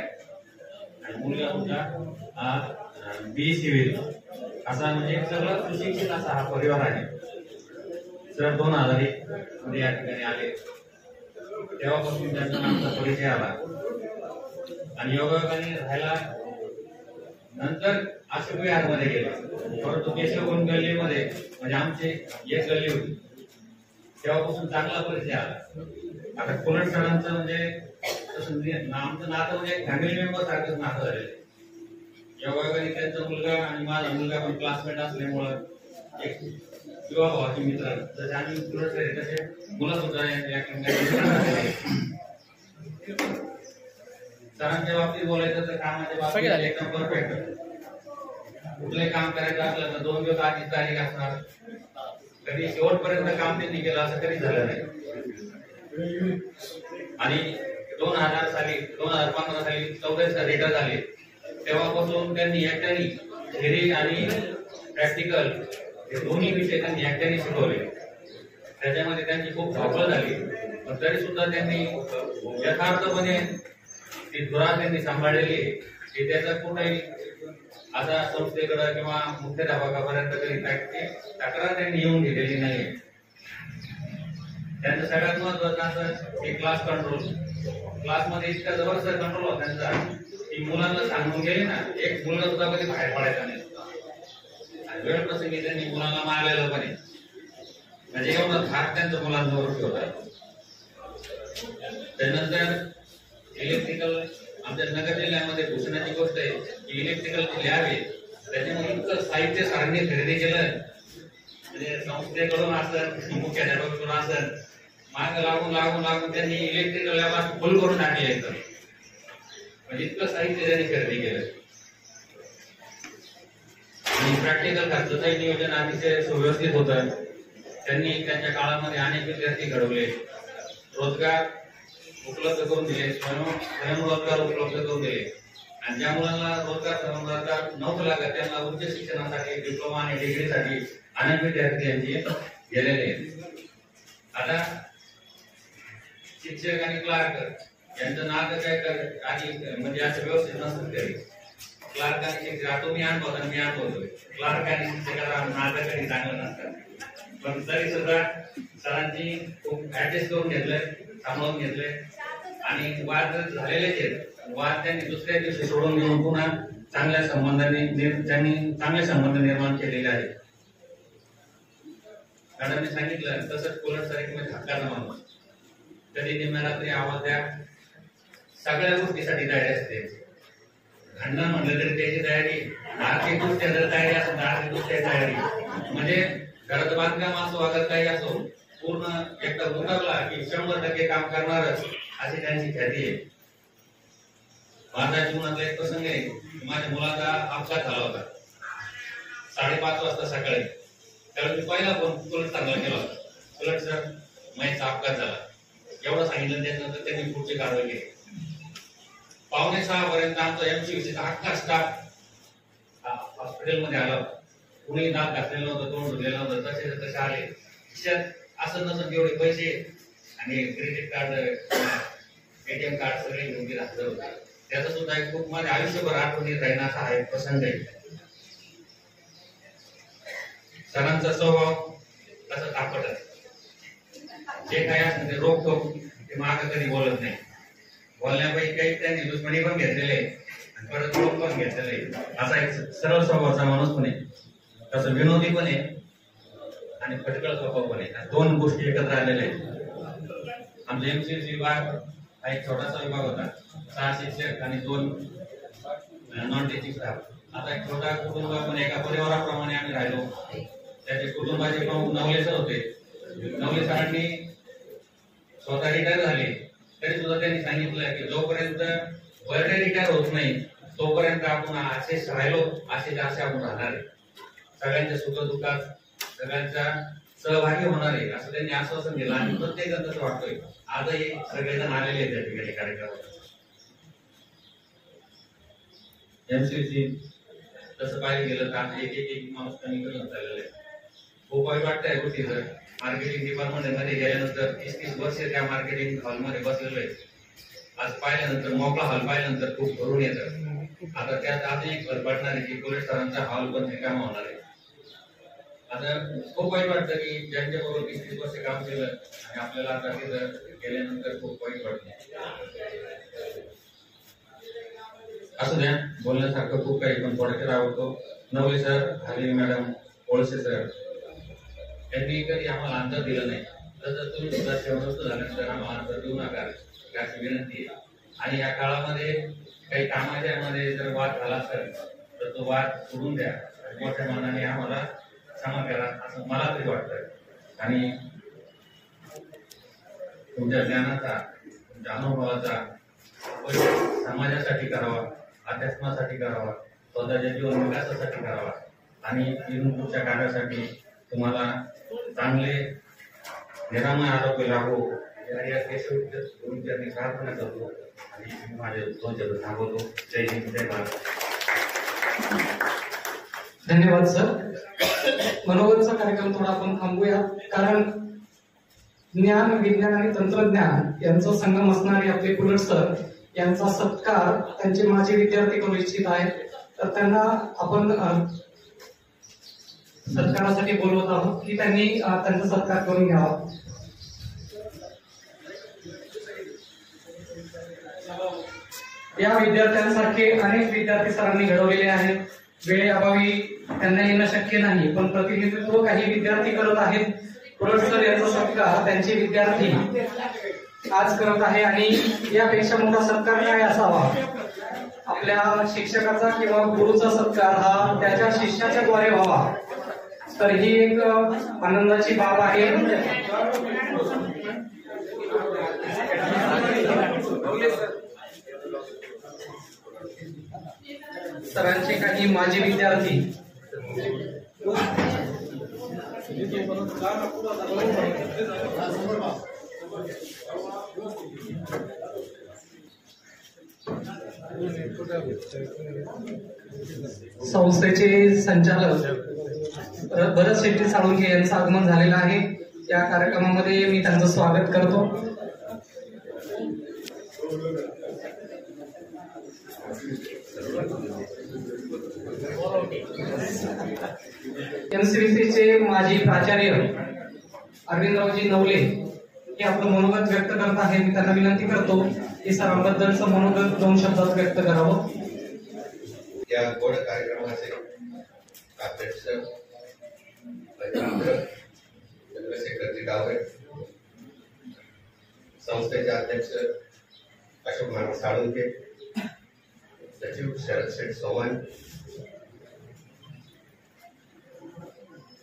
आणि मुलगा सुद्धा BE सिव्हिल. असा म्हणजे सगळं सुशिक्षित असा हा परिवार आहे. सर 2001 मध्ये या ठिकाणी आले. तेव्हापासून त्यांचा आमचा परिचय आला आणि योगायोगाने राहायला नंतर अशोक विहारमध्ये गेलो, परंतु केशवगुण गल्लीमध्ये म्हणजे आमची एक गल्ली होती, तेव्हापासून चांगला परिचय आला. आता कोलट सरांचं म्हणजे आमचं नातं म्हणजे फॅमिली मेंबर सारखंच नातं झालेलं. योगायोगाने त्यांचा मुलगा आणि माझा मुलगा पण क्लासमेट असल्यामुळं एक किंवा भावाचे मित्र जसे आम्ही कोलट सर तसे मुलं सुद्धा सरांच्या बाबतीत बोलायचं तर कामाच्या बाबतीत एकदम परफेक्ट. कुठलंही काम करायचं असलं तर 2 दिवस आधी तारीख असणार, कधी शेवटपर्यंत काम त्यांनी केलं असं कधी झालं नाही. आणि 2015 साली 44 रिटायर झाले, तेव्हापासून त्यांनी एकट्याने थेरी आणि प्रॅक्टिकल हे दोन्ही विषय त्यांनी एकट्याने शिकवले. त्याच्यामध्ये त्यांची खूप धावपळ झाली, पण तरी सुद्धा त्यांनी यथार्थपणे ती धुरा त्यांनी सांभाळलेली आहे की त्याचा कुठेही आता संस्थेकडे किंवा मुख्याध्यापकापर्यंत कधी तक्रार त्यांनी येऊन दिलेली नाही. त्यांचं सगळ्यात महत्वाचं असं की क्लास कंट्रोल. क्लासमध्ये इतका जबरदस्त कंट्रोल होता त्यांचा की मुलांना सांगून गेले ना, एक मुलगा सुद्धा कधी बाहेर पडायचा नाही. आणि वेळ प्रसंगी त्यांनी मुलांना मारलेलं पण आहे, म्हणजे एवढा धाक त्यांच्या मुलांवर ठेवतात. त्यानंतर इलेक्ट्रिकल आमच्या नगर जिल्ह्यामध्ये घोषणाची गोष्ट आहे की इलेक्ट्रिकल लॅब आहे, त्याच्यामुळे इतकं साहित्य सरांनी खरेदी केलं, म्हणजे संस्थेकडून असेल मुख्याध्यापकाकडून असेल माग लागून त्यांनी इलेक्ट्रिकल लॅब फुल करून टाकले एकदम, म्हणजे इतकं साहित्य त्यांनी खरेदी केलं. आणि प्रॅक्टिकल खर्चाचंही नियोजन अतिशय सुव्यवस्थित होतं. त्यांनी त्यांच्या काळामध्ये अनेक विद्यार्थी घडवले, रोजगार उपलब्ध करून दिले, स्वयंरोजगार उपलब्ध करून दिले. आणि ज्या मुलांना रोजगार नव्हतं लागत त्यांना उच्च शिक्षणासाठी डिप्लोमा आणि डिग्रीसाठी अनेक विद्यार्थी यांचे गेलेले. आता शिक्षक आणि क्लार्क यांचं नातं काय आधी म्हणजे असं व्यवस्थित नसतं तरी क्लार्क आणि शिक्षक तुम्ही अनुभवता आणि मी अनुभवतोय. क्लार्क आणि शिक्षकाला नातं कधी चांगलं नसतं, पण तरी सुद्धा सरांची खूप ऍडजस्ट करून घेतलंय, सांभाळून घेतलंय. आणि वाद झालेलेच आहेत, वाद त्यांनी दुसऱ्या दिवशी सोडून देऊन पुन्हा चांगल्या संबंधाने त्यांनी चांगले संबंध निर्माण केलेले आहेत. मॅडमने सांगितलं तसंच कोलट सारखी हक्काचा माणूस, कधी निम्या रात्री आवाज द्या, सगळ्या गोष्टीसाठी तयारी असते. भांडण म्हणलं तरी त्याची तयारी, आर्थिक दृष्ट्या जर तयारी असेल तर आर्थिक दृष्ट्या तयारी, म्हणजे घरात बांधकाम असो अगर काही असो पूर्ण एकदा उतरला की 100% काम करणारच अशी त्यांची ख्याती आहे. माझ्या जीवनातला एक प्रसंग आहे, माझ्या मुलाचा अपघात झाला होता 5:30 वाजता सकाळी. त्यावेळी मी पहिला फोन कोलट सरला केला होता, कोलट सर माझा अपघात झाला एवढं सांगितलं. त्याच्यानंतर त्यांनी पुढची कारवाई केली. 5:45 पर्यंत आमचा एमसीयूसीचा अख्खा स्टाफ हॉस्पिटलमध्ये आला. कुणी दात घातलेलं नव्हतं, तोंड धुतलेलं नव्हतं, तसे तसे आले. खिशात असं नसं एवढे पैसे आणि क्रेडिट कार्ड एटीएम कार्ड सगळे घेऊन हजर होते. त्याचा सुद्धा एक खूप माझ्या आयुष्यभर आठवणीत राहील असा हा एक प्रसंग आहे. सरांचा स्वभाव तसा तापट आहे, जे काय असतं ते रोखोक, ते मागं कधी बोलत नाही. बोलण्यापैकी काही त्यांनी दुश्मनी पण घेतलेले आणि परत रोख पण घेतलेले. असा एक सरळ स्वभावाचा माणूस पण आहे, तसं विनोदी पण आहे आणि फटकळ स्वभाव पण आहे. दोन गोष्टी एकत्र आलेल्या आहेत. आमचा एमसीसी विभाग हा एक छोटासा विभाग होता, 6 शिक्षक आणि 2 नॉन टीचिंग स्टाफ. आता एक छोटा कुटुंब पण एका परिवाराप्रमाणे आम्ही राहिलो. त्याचे कुटुंबाचे प्रमुख नवले सर होते. नवले सरांनी स्वतः रिटायर झाले तरी सुद्धा त्यांनी सांगितलं की जोपर्यंत बर्डे रिटायर होत नाही तोपर्यंत आपण असेच राहिलो, असेच आपण राहणार आहे. सगळ्यांच्या सुखदुःखात सगळ्यांच्या सहभागी होणार आहे असं त्यांनी आश्वासन दिलं आणि प्रत्येक जण तसं वाटतोय. आजही सगळेजण आलेले आहेत त्या ठिकाणी कार्यक्रमात. एमसीसी तसं पाहिलं गेलं तर एक माणूस कमी करून चाललेलं आहे. खूप वाईट वाटतंय गोष्टीचं. मार्केटिंग डिपार्टमेंट मध्ये गेल्यानंतर 30 वर्ष त्या मार्केटिंग हॉलमध्ये बसलेलो आहे. आज पाहिल्यानंतर मोकळा हॉल पाहिल्यानंतर खूप भरून येतं. आता त्यात अजून एक भर पडणार आहे की कोलट सरांचा हॉल पण रिकामा होणार आहे. आता खूप वाईट वाटतं की ज्यांच्याबरोबर 20-30 वर्ष काम केलं आणि आपल्याला आता तिथं गेल्यानंतर खूप वाईट वाटतं. असू द्या, बोलण्यासारखं खूप काही, पण थोडक्यात आवडतो. नवले सर, हरी मॅडम, कोळसे सर यांनी कधी आम्हाला अंतर दिलं नाही. तसं तुम्ही सुद्धा सेवानिवृत्त झाल्यानंतर आम्हाला अंतर देऊ नका अशी विनंती आहे. आणि या काळामध्ये काही कामाच्या मध्ये जर वाद झाला असेल तर तो वाद सोडून द्या, मोठ्या मनाने आम्हाला क्षमा करा असं मला तरी वाटतं. आणि तुमच्या ज्ञानाचा, तुमच्या अनुभवाचा उपयोग समाजासाठी करावा, अध्यात्मासाठी करावा, स्वतःच्या जीवन विकासासाठी करावा आणि इथून पुढच्या कार्यासाठी तुम्हाला चांगले निरामय आरोग्य लाभो या केशवचरणी प्रार्थना करतो आणि माझे 2 शब्द थांबवतो. जय हिंद, जय भारत. धन्यवाद सर. मनोगतचा कार्यक्रम थोडा आपण थांबूया, कारण ज्ञान, विज्ञान आणि तंत्रज्ञान यांचा संगम असणारे आपले कुलट सर यांचा सत्कार त्यांचे माजी विद्यार्थी करू इच्छित आहेत. तर त्यांना आपण सत्कारासाठी बोलवत आहोत की त्यांनी त्यांचा सत्कार करून घ्यावा. या विद्यार्थ्यांसारखे अनेक विद्यार्थी सरांनी घडवलेले आहेत. वेळेअभावी त्यांना येणं शक्य नाही, पण प्रतिनिधित्व काही विद्यार्थी करत आहेत. कुलट सर यांचा सत्कार त्यांचे विद्यार्थी आज करत आहे आणि यापेक्षा मोठा सत्कार काय असावा. आपल्या शिक्षकाचा किंवा गुरुचा सत्कार हा त्याच्या शिष्याच्या द्वारे व्हावा. तर ही एक आनंदाची बाब आहे. सरांचे काही माजी विद्यार्थी संस्थेचे संचालक भरत शेट्टी साळुंखे यांचं आगमन झालेलं आहे. या कार्यक्रमामध्ये मी त्यांचं स्वागत करतो. एमसीबीसीचे माजी प्राचार्य अरविंदरावजी नवले हे आपलं मनोगत व्यक्त करत आहे. मी त्यांना विनंती करतो की सरांबद्दलचं मनोगत 2 शब्दात व्यक्त करावं. या गोड कार्यक्रमाचे अध्यक्ष चंद्रशेखरजी डावरे, संस्थेचे अध्यक्ष अशोक नाना साळुंखे, सचिव शरद शेठ सोमान,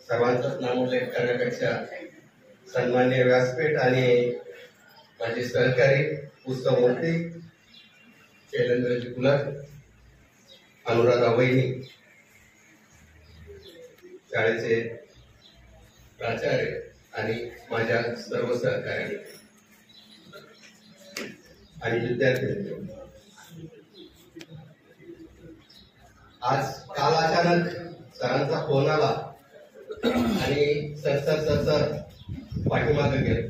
सर्वांचाच नामोल्लेख करण्यापेक्षा सन्माननीय व्यासपीठ आणि माझे सहकारी पुस्तकमूर्ती शैलेंद्रजी कुलट, अनुराधा वहिनी, शाळेचे प्राचार्य आणि माझ्या सर्व सहकारी आणि विद्यार्थी, आज काल अचानक सरांचा फोन आला आणि सर पाठीमागे गेलो.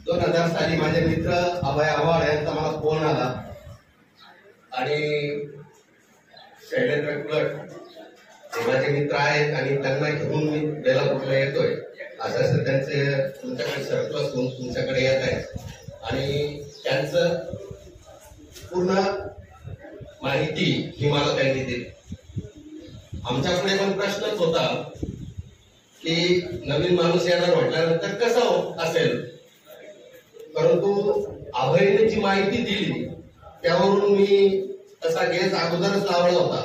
2000 साली माझे मित्र अभय आव्हाड यांचा मला फोन आला आणि शैलेंद्र कुलट हे माझे मित्र आहेत आणि त्यांना घेऊन मी बेलापूरला येतोय, असं त्यांचे तुमच्याकडे सरप्लस होऊन तुमच्याकडे येत आहे आणि त्यांचं पूर्ण माहिती ही मला त्यांनी दिली. आमच्याकडे पण प्रश्नच होता की नवीन माणूस येणार म्हटल्यानंतर कसं असेल, परंतु अभयने जी माहिती दिली त्यावरून मी तसा गेस अगोदरच लावला होता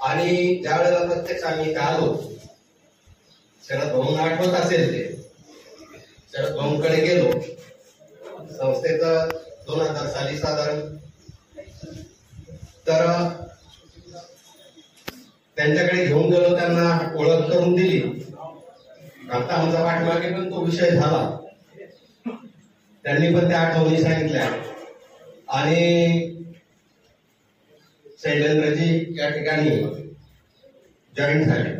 आणि ज्या वेळेला प्रत्यक्ष आम्ही इथे आलो, शरद भाऊंना आठवत असेल ते, शरद भाऊंकडे गेलो. संस्थेचं 2000 साली साधारण, तर त्यांच्याकडे घेऊन गेलो, त्यांना ओळख करून दिली. आता आमचा पाठीमागे पण तो विषय झाला, त्यांनी पण त्या आठवणी सांगितल्या आणि शैलेंद्रजी या ठिकाणी जॉईन झाले.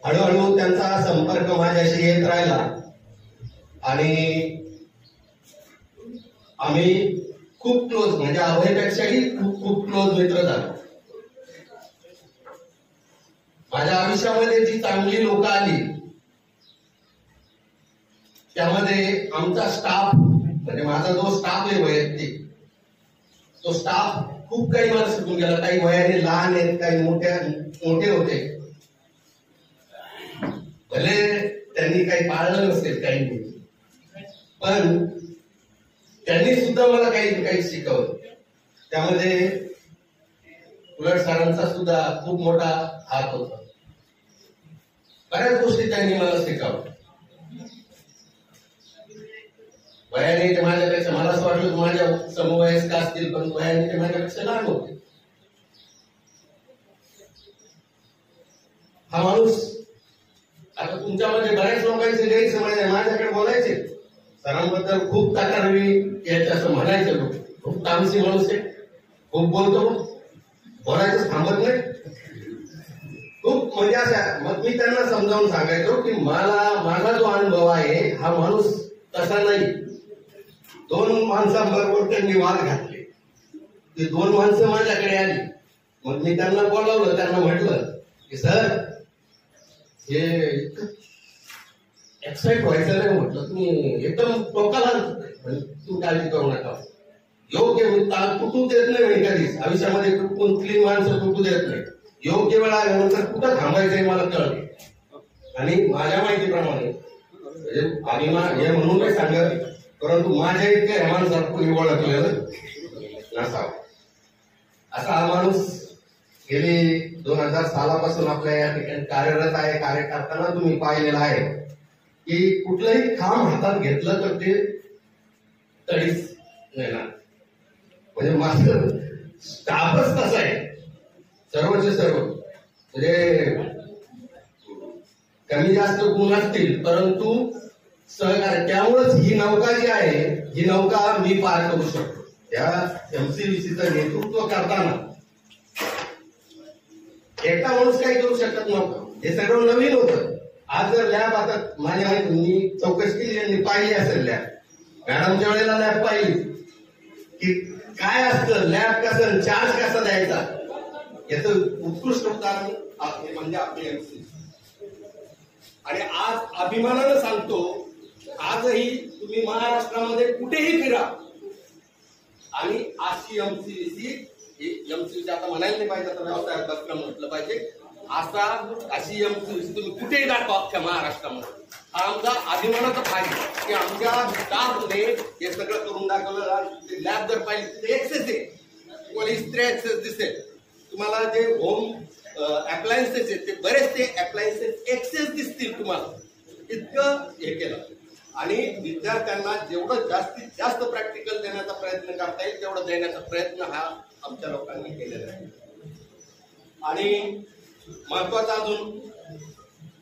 हळूहळू त्यांचा संपर्क माझ्याशी येत राहिला आणि आम्ही खूप क्लोज, म्हणजे अभयपेक्षाही खूप क्लोज मित्र झालो. माझ्या आयुष्यामध्ये जी चांगली लोक आली त्यामध्ये आमचा स्टाफ म्हणजे माझा जो स्टाफ आहे वैयक्तिक तो स्टाफ खूप काही मला शिकून गेला. काही वयाने लहान आहेत, काही मोठे होते. भले त्यांनी काही पाळलं नसेल काही, पण त्यांनी सुद्धा मला काही शिकवलं. त्यामध्ये उलट सरांचा सुद्धा खूप मोठा हात होता. बऱ्याच गोष्टी त्यांनी मला शिकवल्या. वयाने ते माझ्यापेक्षा, मला असं वाटलं माझ्या समवयस्क असतील, पण वयाने ते माझ्यापेक्षा लहान होते. हा माणूस, आता तुमच्यामध्ये बऱ्याच लोकांचे गैरसमज आहे. माझ्याकडे बोलायचे सरांबद्दल खूप तक्रारी यायचे असं म्हणायचे लोक. खूप तामसी माणूस आहे, खूप बोलतो, बोलायचं थांबत नाही, खूप म्हणजे अशा. मग मी त्यांना समजावून सांगायचो की माझा जो अनुभव आहे हा माणूस तसा नाही. 2 माणसांबरोबर त्यांनी वाद घातले. ती 2 माणसं माझ्याकडे आली. मग मी त्यांना बोलावलं, त्यांना म्हटलं की सर हे एक्साइट व्हायचं नाही. म्हटलं तुम्ही एकदम टोकाला, तुम्ही काळजी करू नका. योग्य तुटू देत नाही म्हणे कधीच आयुष्यामध्ये. कुठली माणसं तुटू देत नाही. योग्य वेळ आल्यानंतर कुठं थांबायचंय मला कळलं. आणि माझ्या माहितीप्रमाणे हे म्हणून नाही सांगत, परंतु माझ्या इतक्या ह्या माणसाला कोणी ओळखलेलं नसावं. असा हा माणूस गेली 2000 सालापासून आपल्या या ठिकाणी कार्यरत आहे. कार्य करताना तुम्ही पाहिलेलं आहे की कुठलंही काम हातात घेतलं तर ते तडीच नेणार. म्हणजे माझं स्टाफच तसा आहे, सर्वचे सर्व. म्हणजे कमी जास्त गुण असतील परंतु सहकार्य. त्यामुळेच ही नौका जी आहे ही नौका मी पार करू शकतो. त्या MCVCचं नेतृत्व करताना एकटा माणूस काही करू शकत नव्हतं. हे सगळं नवीन होतं. आज जर लॅब, आता माझ्या माहिती मी चौकशी केली, यांनी पाहिली असेल लॅब. मॅडमच्या वेळेला लॅब पाहिली की काय असतं, लॅब कसं, चार्ज कसा द्यायचा, याचं उत्कृष्ट उदाहरण म्हणजे आपले MCVC. आणि आज अभिमानानं सांगतो, आजही तुम्ही महाराष्ट्रामध्ये कुठेही फिरा आणि अशी MCVC आता म्हणायला नाही पाहिजे, आता व्यवसायात बसणं म्हटलं पाहिजे. अशी MCVC तुम्ही कुठेही दाखवा अख्ख्या महाराष्ट्रामध्ये. हा आमचा अभिमानाचा भाग आहे की आमच्या स्टाफने हे सगळं करून दाखवलं. लॅब जर पाहिजे ते एक्सेस आहे, तुम्हाला इस्त्री एक्सेस दिसेल. तुम्हाला जे होम अप्लायन्सेस आहेत ते बरेच ते अप्लायन्सेस एक्सेस दिसतील तुम्हाला. इतकं हे केलं. आणि विद्यार्थ्यांना जेवढं जास्तीत जास्त प्रॅक्टिकल देण्याचा प्रयत्न करता येईल तेवढं देण्याचा प्रयत्न हा आमच्या लोकांनी केलेला आहे. आणि महत्वाचं अजून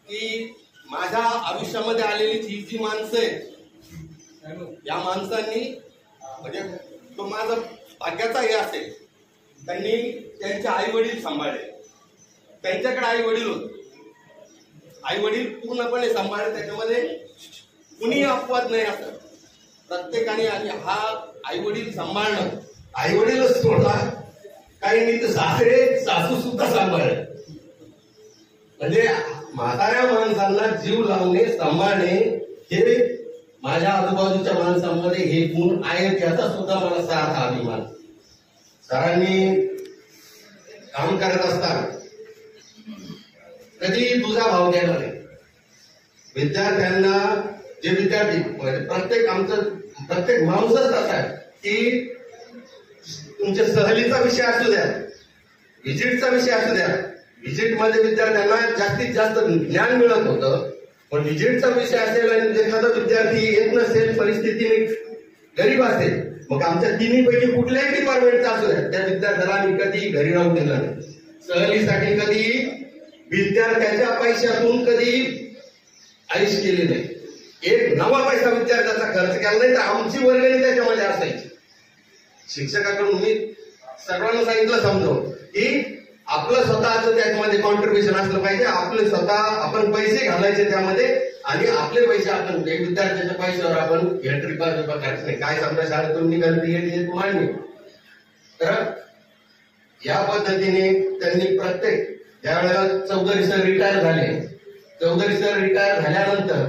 की माझ्या आयुष्यामध्ये आलेली ही जी माणसं आहेत, या माणसांनी म्हणजे तो माझा भाग्याचा हे असेल, त्यांनी त्यांचे आई वडील सांभाळले. त्यांच्याकडे आई वडील होते, आई वडील पूर्णपणे सांभाळले. त्याच्यामध्ये कुणी अपवाद नाही असं प्रत्येकाने. आणि हा आई वडील सांभाळणं, आई वडीलच सोडला, काही नाही तर सासरे सासू सुद्धा सांभाळले. म्हणजे म्हाताऱ्या माणसांना जीव लावणे, सांभाळणे हे माझ्या आजूबाजूच्या माणसांमध्ये हे गुण आहेत. याचा सुद्धा मला सार्थ अभिमान. सरांनी काम करत असताना कधी तुझा भाव द्यायला नाही. विद्यार्थ्यांना जे विद्यार्थी म्हणजे प्रत्येक माणूसच असा आहे की तुमच्या सहलीचा विषय असू द्या, व्हिजिटचा विषय असू द्या. व्हिजिटमध्ये विद्यार्थ्यांना जास्तीत जास्त ज्ञान मिळत होतं. पण व्हिजिटचा विषय असेल आणि एखादा विद्यार्थी येत नसेल, परिस्थितीने गरीब असेल, मग आमच्या तिन्हीपैकी कुठल्याही डिपार्टमेंटचा असू द्या, त्या विद्यार्थ्याला आम्ही कधी घरी राहून दिलं नाही. सहलीसाठी कधी विद्यार्थ्याच्या पैशातून कधी आयुष केली नाही. एक नवा पैसा विद्यार्थ्याचा खर्च केला नाही तर आमची वर्गणी त्याच्यामध्ये असायची. शिक्षकाकडून मी सर्वांना सांगितलं समजावून की आपलं स्वतःचं त्याच्यामध्ये कॉन्ट्रीब्युशन असलं पाहिजे. आपले स्वतः आपण पैसे घालायचे त्यामध्ये आणि आपले पैसे आपण विद्यार्थ्याच्या पैशावर आपण एंट्री करायचं नाही. काय समजा शाळेतून निघाली मांडणी. तर या पद्धतीने त्यांनी प्रत्येक त्यावेळेला चौधरी सर रिटायर झाले. चौधरी सर रिटायर झाल्यानंतर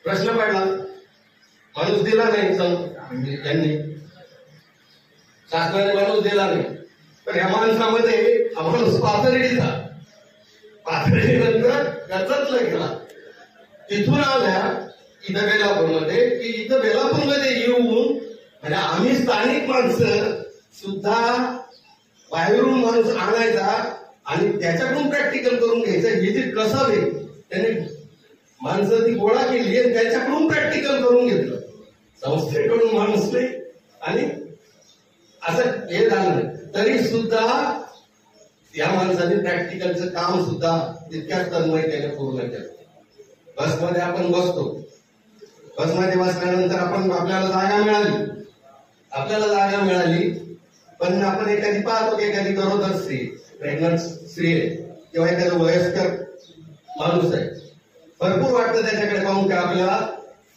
प्रश्न पडला, माणूस दिला नाही यांनी, शासनाने माणूस दिला नाही. पण या माणसामध्ये माणूस पाथर्डीचा, पाथर्डीनंतर कर्जतला गेला. तिथून आल्या इथं बेलापूरमध्ये, की इथं बेलापूरमध्ये येऊन म्हणजे आम्ही स्थानिक माणसं सुद्धा बाहेरून माणूस आणायचा आणि त्याच्याकडून प्रॅक्टिकल करून घ्यायचं. हे जे कसं आहे त्याने माणसं ती गोळा केली आणि त्याच्याकडून प्रॅक्टिकल करून घेतलं. संस्थेकडून माणूस नाही आणि असं हे झालं तरी सुद्धा या माणसाने प्रॅक्टिकलचं काम सुद्धा तितक्याच तन्मयतेने पूर्ण केलं. बसमध्ये आपण बसतो, बसमध्ये बसल्यानंतर आपल्याला जागा मिळाली, पण आपण एखादी पाहतो की एखादी गरोदर स्त्री, प्रेग्नंट स्त्री आहे किंवा एखादं वयस्कर माणूस आहे, भरपूर वाटतं त्याच्याकडे पाहून की आपल्याला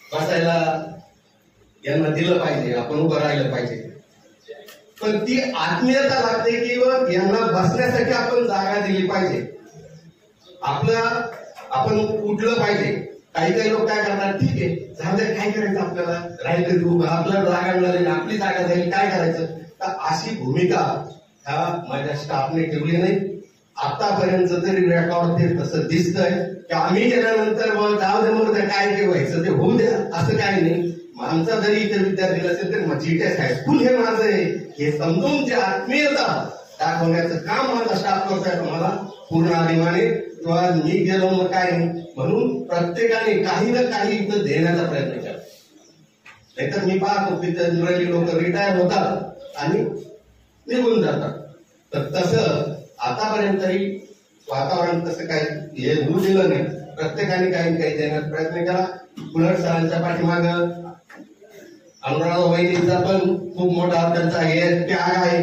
बसायला यांना दिलं पाहिजे, आपण उभं राहिलं पाहिजे. पण ती आत्मीयता लागते की यांना बसण्यासाठी आपण जागा दिली पाहिजे, आपण उठलं पाहिजे. काही लोक काय करतात, ठीक आहे झालं काय करायचं, आपल्याला राहिलं आपल्याला जागा मिळाली, आपली जागा झाली, काय करायचं. तर अशी भूमिका ह्या माझ्या स्टाफने ठेवली नाही. आतापर्यंत तरी रेकॉर्ड ते तसं दिसतंय की आम्ही गेल्यानंतर मग काय व्हायचं ते होऊ द्या, असं काही नाही. माणसा जरी इथे विद्यार्थी असेल तर जीटेस हायस्कूल हे माझं आहे हे समजून जे आत्मीयता दाखवण्याचं काम माझा स्टाफ करतोय तुम्हाला पूर्ण अभिमाने. किंवा मी गेलो मग काय म्हणून प्रत्येकाने काही ना काही इथं देण्याचा प्रयत्न केला. नाहीतर मी पाहतो तिथे जनरली लोक रिटायर होतात आणि निघून जातात. तर तसं आतापर्यंत तरी वातावरण तसं काही हे होऊ दिलं नाही. प्रत्येकाने काही काही देण्याचा प्रयत्न केला. कुलट सरांच्या पाठीमागं अनुराधा वहिनीचा पण खूप मोठा त्यांचा हे त्याग आहे.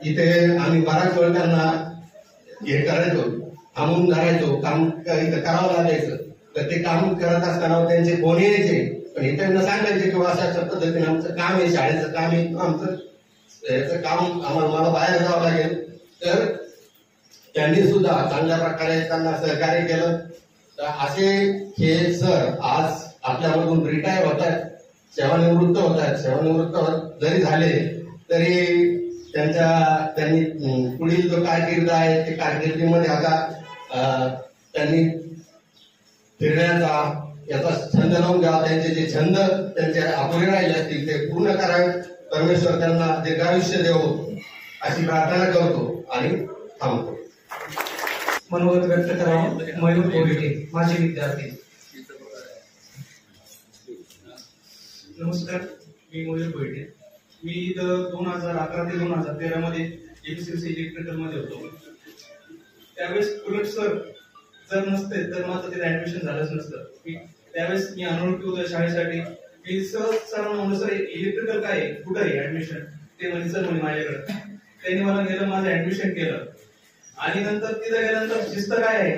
इथे आम्ही बराच वेळ त्यांना हे करायचो, थांबून धरायचो, काम इथं करावं लागायचं. तर ते काम करत असताना त्यांचे फोन यायचे, पण हे त्यांना सांगायचे किंवा अशा पद्धतीने आमचं काम आहे, शाळेचं काम आहे, आमचं याचं काम मला बाहेर जावं लागेल. तर त्यांनी सुद्धा चांगल्या प्रकारे त्यांना सहकार्य केलं. तर असे हे सर आज आपल्यामधून रिटायर होत आहेत, सेवानिवृत्त होत आहेत. सेवानिवृत्त जरी झाले तरी त्यांनी पुढील जो कारकीर्द आहे ते कारकिर्दीमध्ये आता त्यांनी फिरण्याचा याचा छंद लावून घ्यावा. त्यांचे जे छंद त्यांचे अपुरे राहिले असतील ते पूर्ण करावे. परमेश्वर त्यांना दीर्घायुष्य देवो अशी प्रार्थना करतो आणि थांबतो. मनोगत व्यक्त करावं. मयूर कोविटे, माझे विद्यार्थी. नमस्कार, मी मयूर कोविटे. मी 2011 ते 2013 मध्ये एमसीसी इलेक्ट्रिकल मध्ये होतो. त्यावेळेस कुलट सर जर नसते तर माझं तिथे ऍडमिशन झालंच नसतं. त्यावेळेस मी अनोळखी होतो शाळेसाठी. मी सरांना म्हणलं सर इलेक्ट्रिकल काय आहे, कुठं आहे ऍडमिशन. ते म्हणजे सर म्हणे माझ्याकडे. त्यांनी मला नेलं, माझं ऍडमिशन केलं आणि नंतर तिथे गेल्यानंतर शिस्त काय आहे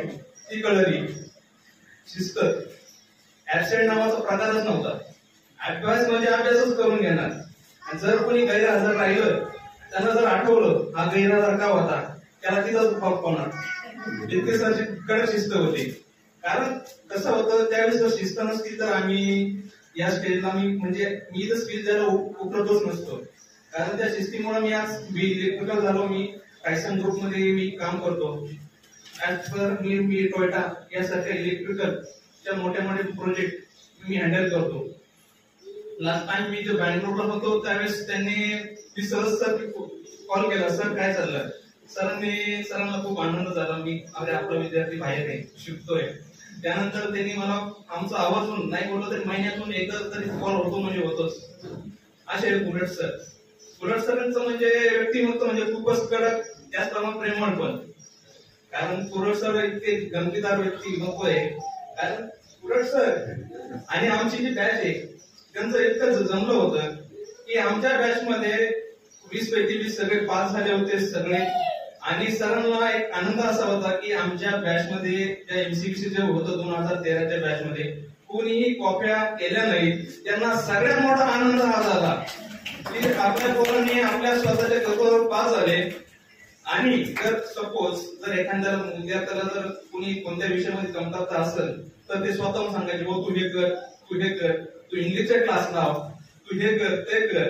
ती कळली. शिस्त ऍबसेंट नावाचा प्रकारच नव्हता. अभ्यास म्हणजे अभ्यासच करून घेणार. आणि जर कोणी गैरहजर राहिलं, त्यांना जर आठवलं हा गैरहजर का होता, त्याला तिथंच होणार. इतके सरची कडक शिस्त होती. कारण कसं होतं त्यावेळेस जर शिस्त नसती तर आम्ही या स्टेजला म्हणजे मी तर स्किल द्यायला उतरतच नसतो. कारण त्या शिस्तीमुळे मी आज इलेक्ट्रिकल झालो. मी टायसन ग्रुपमध्ये मी काम करतो. ऍज पर मी टोयोटा यासारख्या इलेक्ट्रिकलच्या मोठ्या मोठे प्रोजेक्ट मी हँडल करतो. लास्ट टाइम मी जो बँगलोरला होतो त्यावेळेस त्यांनी सहज सर कॉल केला, सर काय चाललं. सरांना खूप आनंद झाला. मी आपला विद्यार्थी बाहेर आहे, शिकतोय. त्यानंतर त्यांनी मला आमचं आवर्जून नाही बोललं तरी महिन्यातून एकदा तरी कॉल होतो म्हणजे होतोच. असे कुलट सर. कुलट सरांचं म्हणजे व्यक्तिमत्व म्हणजे खूपच कडक, त्याचप्रमाणे प्रेमळ पण. कारण कुलट सर इतके गमतीदार व्यक्ती नको आहे. कारण कुलट सर आणि आमची जी बॅच आहे त्यांचं इतकं जमलं होतं की आमच्या बॅच मध्ये 20 पैकी 20 सगळे पास झाले होते सगळे. आणि सरांना एक आनंद असा होता की आमच्या बॅच मध्ये त्या एमसीबीसी जे होतं 2013च्या बॅच मध्ये कोणीही कॉप्या केल्या नाहीत. त्यांना सगळ्यात मोठा आनंद हा झाला की आपल्या पोरांनी आपल्या स्वतःच्या खर्चावर पास झाले आणि जर सपोज जर एखाद्या विद्यार्थ्याला जर कोणी कोणत्या विषयामध्ये कमतरता असेल तर ते स्वतःहून सांगायचे हो तू हे कर, तू हे कर, तू इंग्लिशचा क्लास लाव, तू हे कर, ते कर.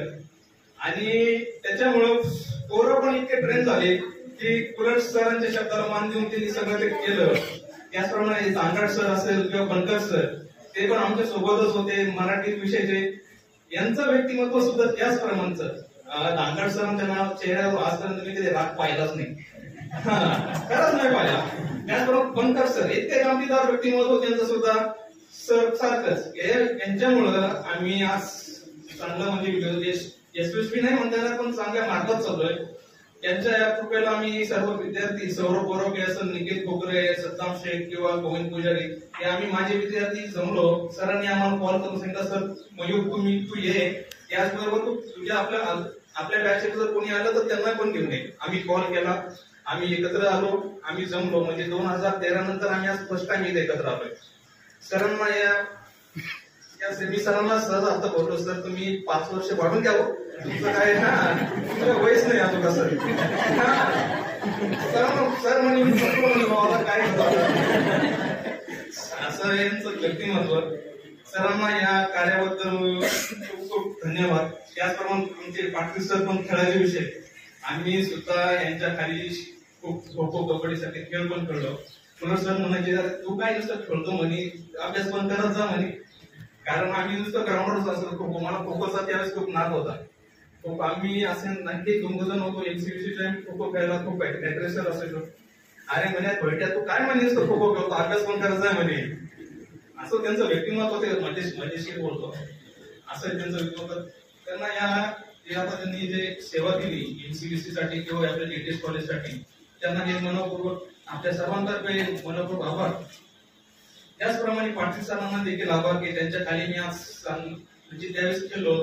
आणि त्याच्यामुळं पोरं पण इतके ट्रेन झाले की कुलट सरांच्या शब्दाला मान देऊन त्यांनी सगळं ते केलं. त्याचप्रमाणे दांगड सर असेल किंवा बनकर सर ते पण आमच्या सोबतच होते मराठी विषयाचे. यांचं व्यक्तिमत्व सुद्धा त्याच प्रमाणचं. दांगड सरांच्या नाव चेहऱ्यावर आजपर्यंत मी कधी राग पाहिलाच नाही, खरंच नाही पाहिला. त्याचबरोबर बनकर सर इतके गांभीर्य व्यक्तिमत्व त्यांचं सुद्धा सर सारखंच. यांच्यामुळं आम्ही आज चांगलं म्हणजे यशस्वी नाही म्हणता येणार पण चांगल्या मार्गात चाललोय. यांच्या या कृपेला आम्ही सर्व विद्यार्थी सौरभ बोरोके असेल, निकेत खोकरे, सद्दाम शेख किंवा गोविंद पुजारी हे आम्ही माझे विद्यार्थी जमलो. सरांनी आम्हाला कॉल करून सांगितलं सर मयूर तू ये. त्याचबरोबर तुझ्या आपल्या बॅचेत जर कोणी आलं तर त्यांना पण घेऊन ये. आम्ही कॉल केला, आम्ही एकत्र आलो, आम्ही जमलो. म्हणजे 2013 नंतर आम्ही आज फर्स्ट टाइम इथे एकत्र आलोय. सरांना मी सरांना सहज आता बोललो सर तुम्ही 5 वर्ष वाढून द्यावं तुमचं काय तुमचं वयच नाही अजून कसं. सर म्हणे मी मला काय असं यांचं व्यक्तिमत्व. सरांना या कार्याबद्दल खूप खूप धन्यवाद. त्याचप्रमाणे आमचे पाटील सर पण खेळाचे विषय आम्ही सुद्धा यांच्या खाली खूप खो खो कबड्डीसाठी खेळ पण खेळलो. पुन्हा सर म्हणायचे तू काय नुसतं खेळतो म्हणे अभ्यास पण करत जा म्हणे. कारण आम्ही नुसतं ग्राउंडवरच असतो खो खो. मला खो खोचा त्यावेळेस खूप नाद होता. खूप आम्ही असे नक्की 2 जण होतो एमसीबीसी टाइम खो खो खेळायला खूप अग्रेसर असायचो. अरे म्हणे भैट्या तू काय म्हणे खो खो खेळतो अभ्यास पण करत जा म्हणे. असं त्यांचं व्यक्तिमत्व ते मजेशीर बोलतो असं त्यांचं व्यक्तिमत्व. त्यांना या त्यांनी जे सेवा दिली एमसीबीसी साठी किंवा आपल्या लेटेस्ट कॉलेजसाठी त्यांना हे मनपूर्वक आपल्या सर्वांतर्फे मनपूर्वक आभार. त्याचप्रमाणे पाटील सरांना देखील आभार की त्यांच्या खाली मी आज म्हणजे त्यावेळेस केलो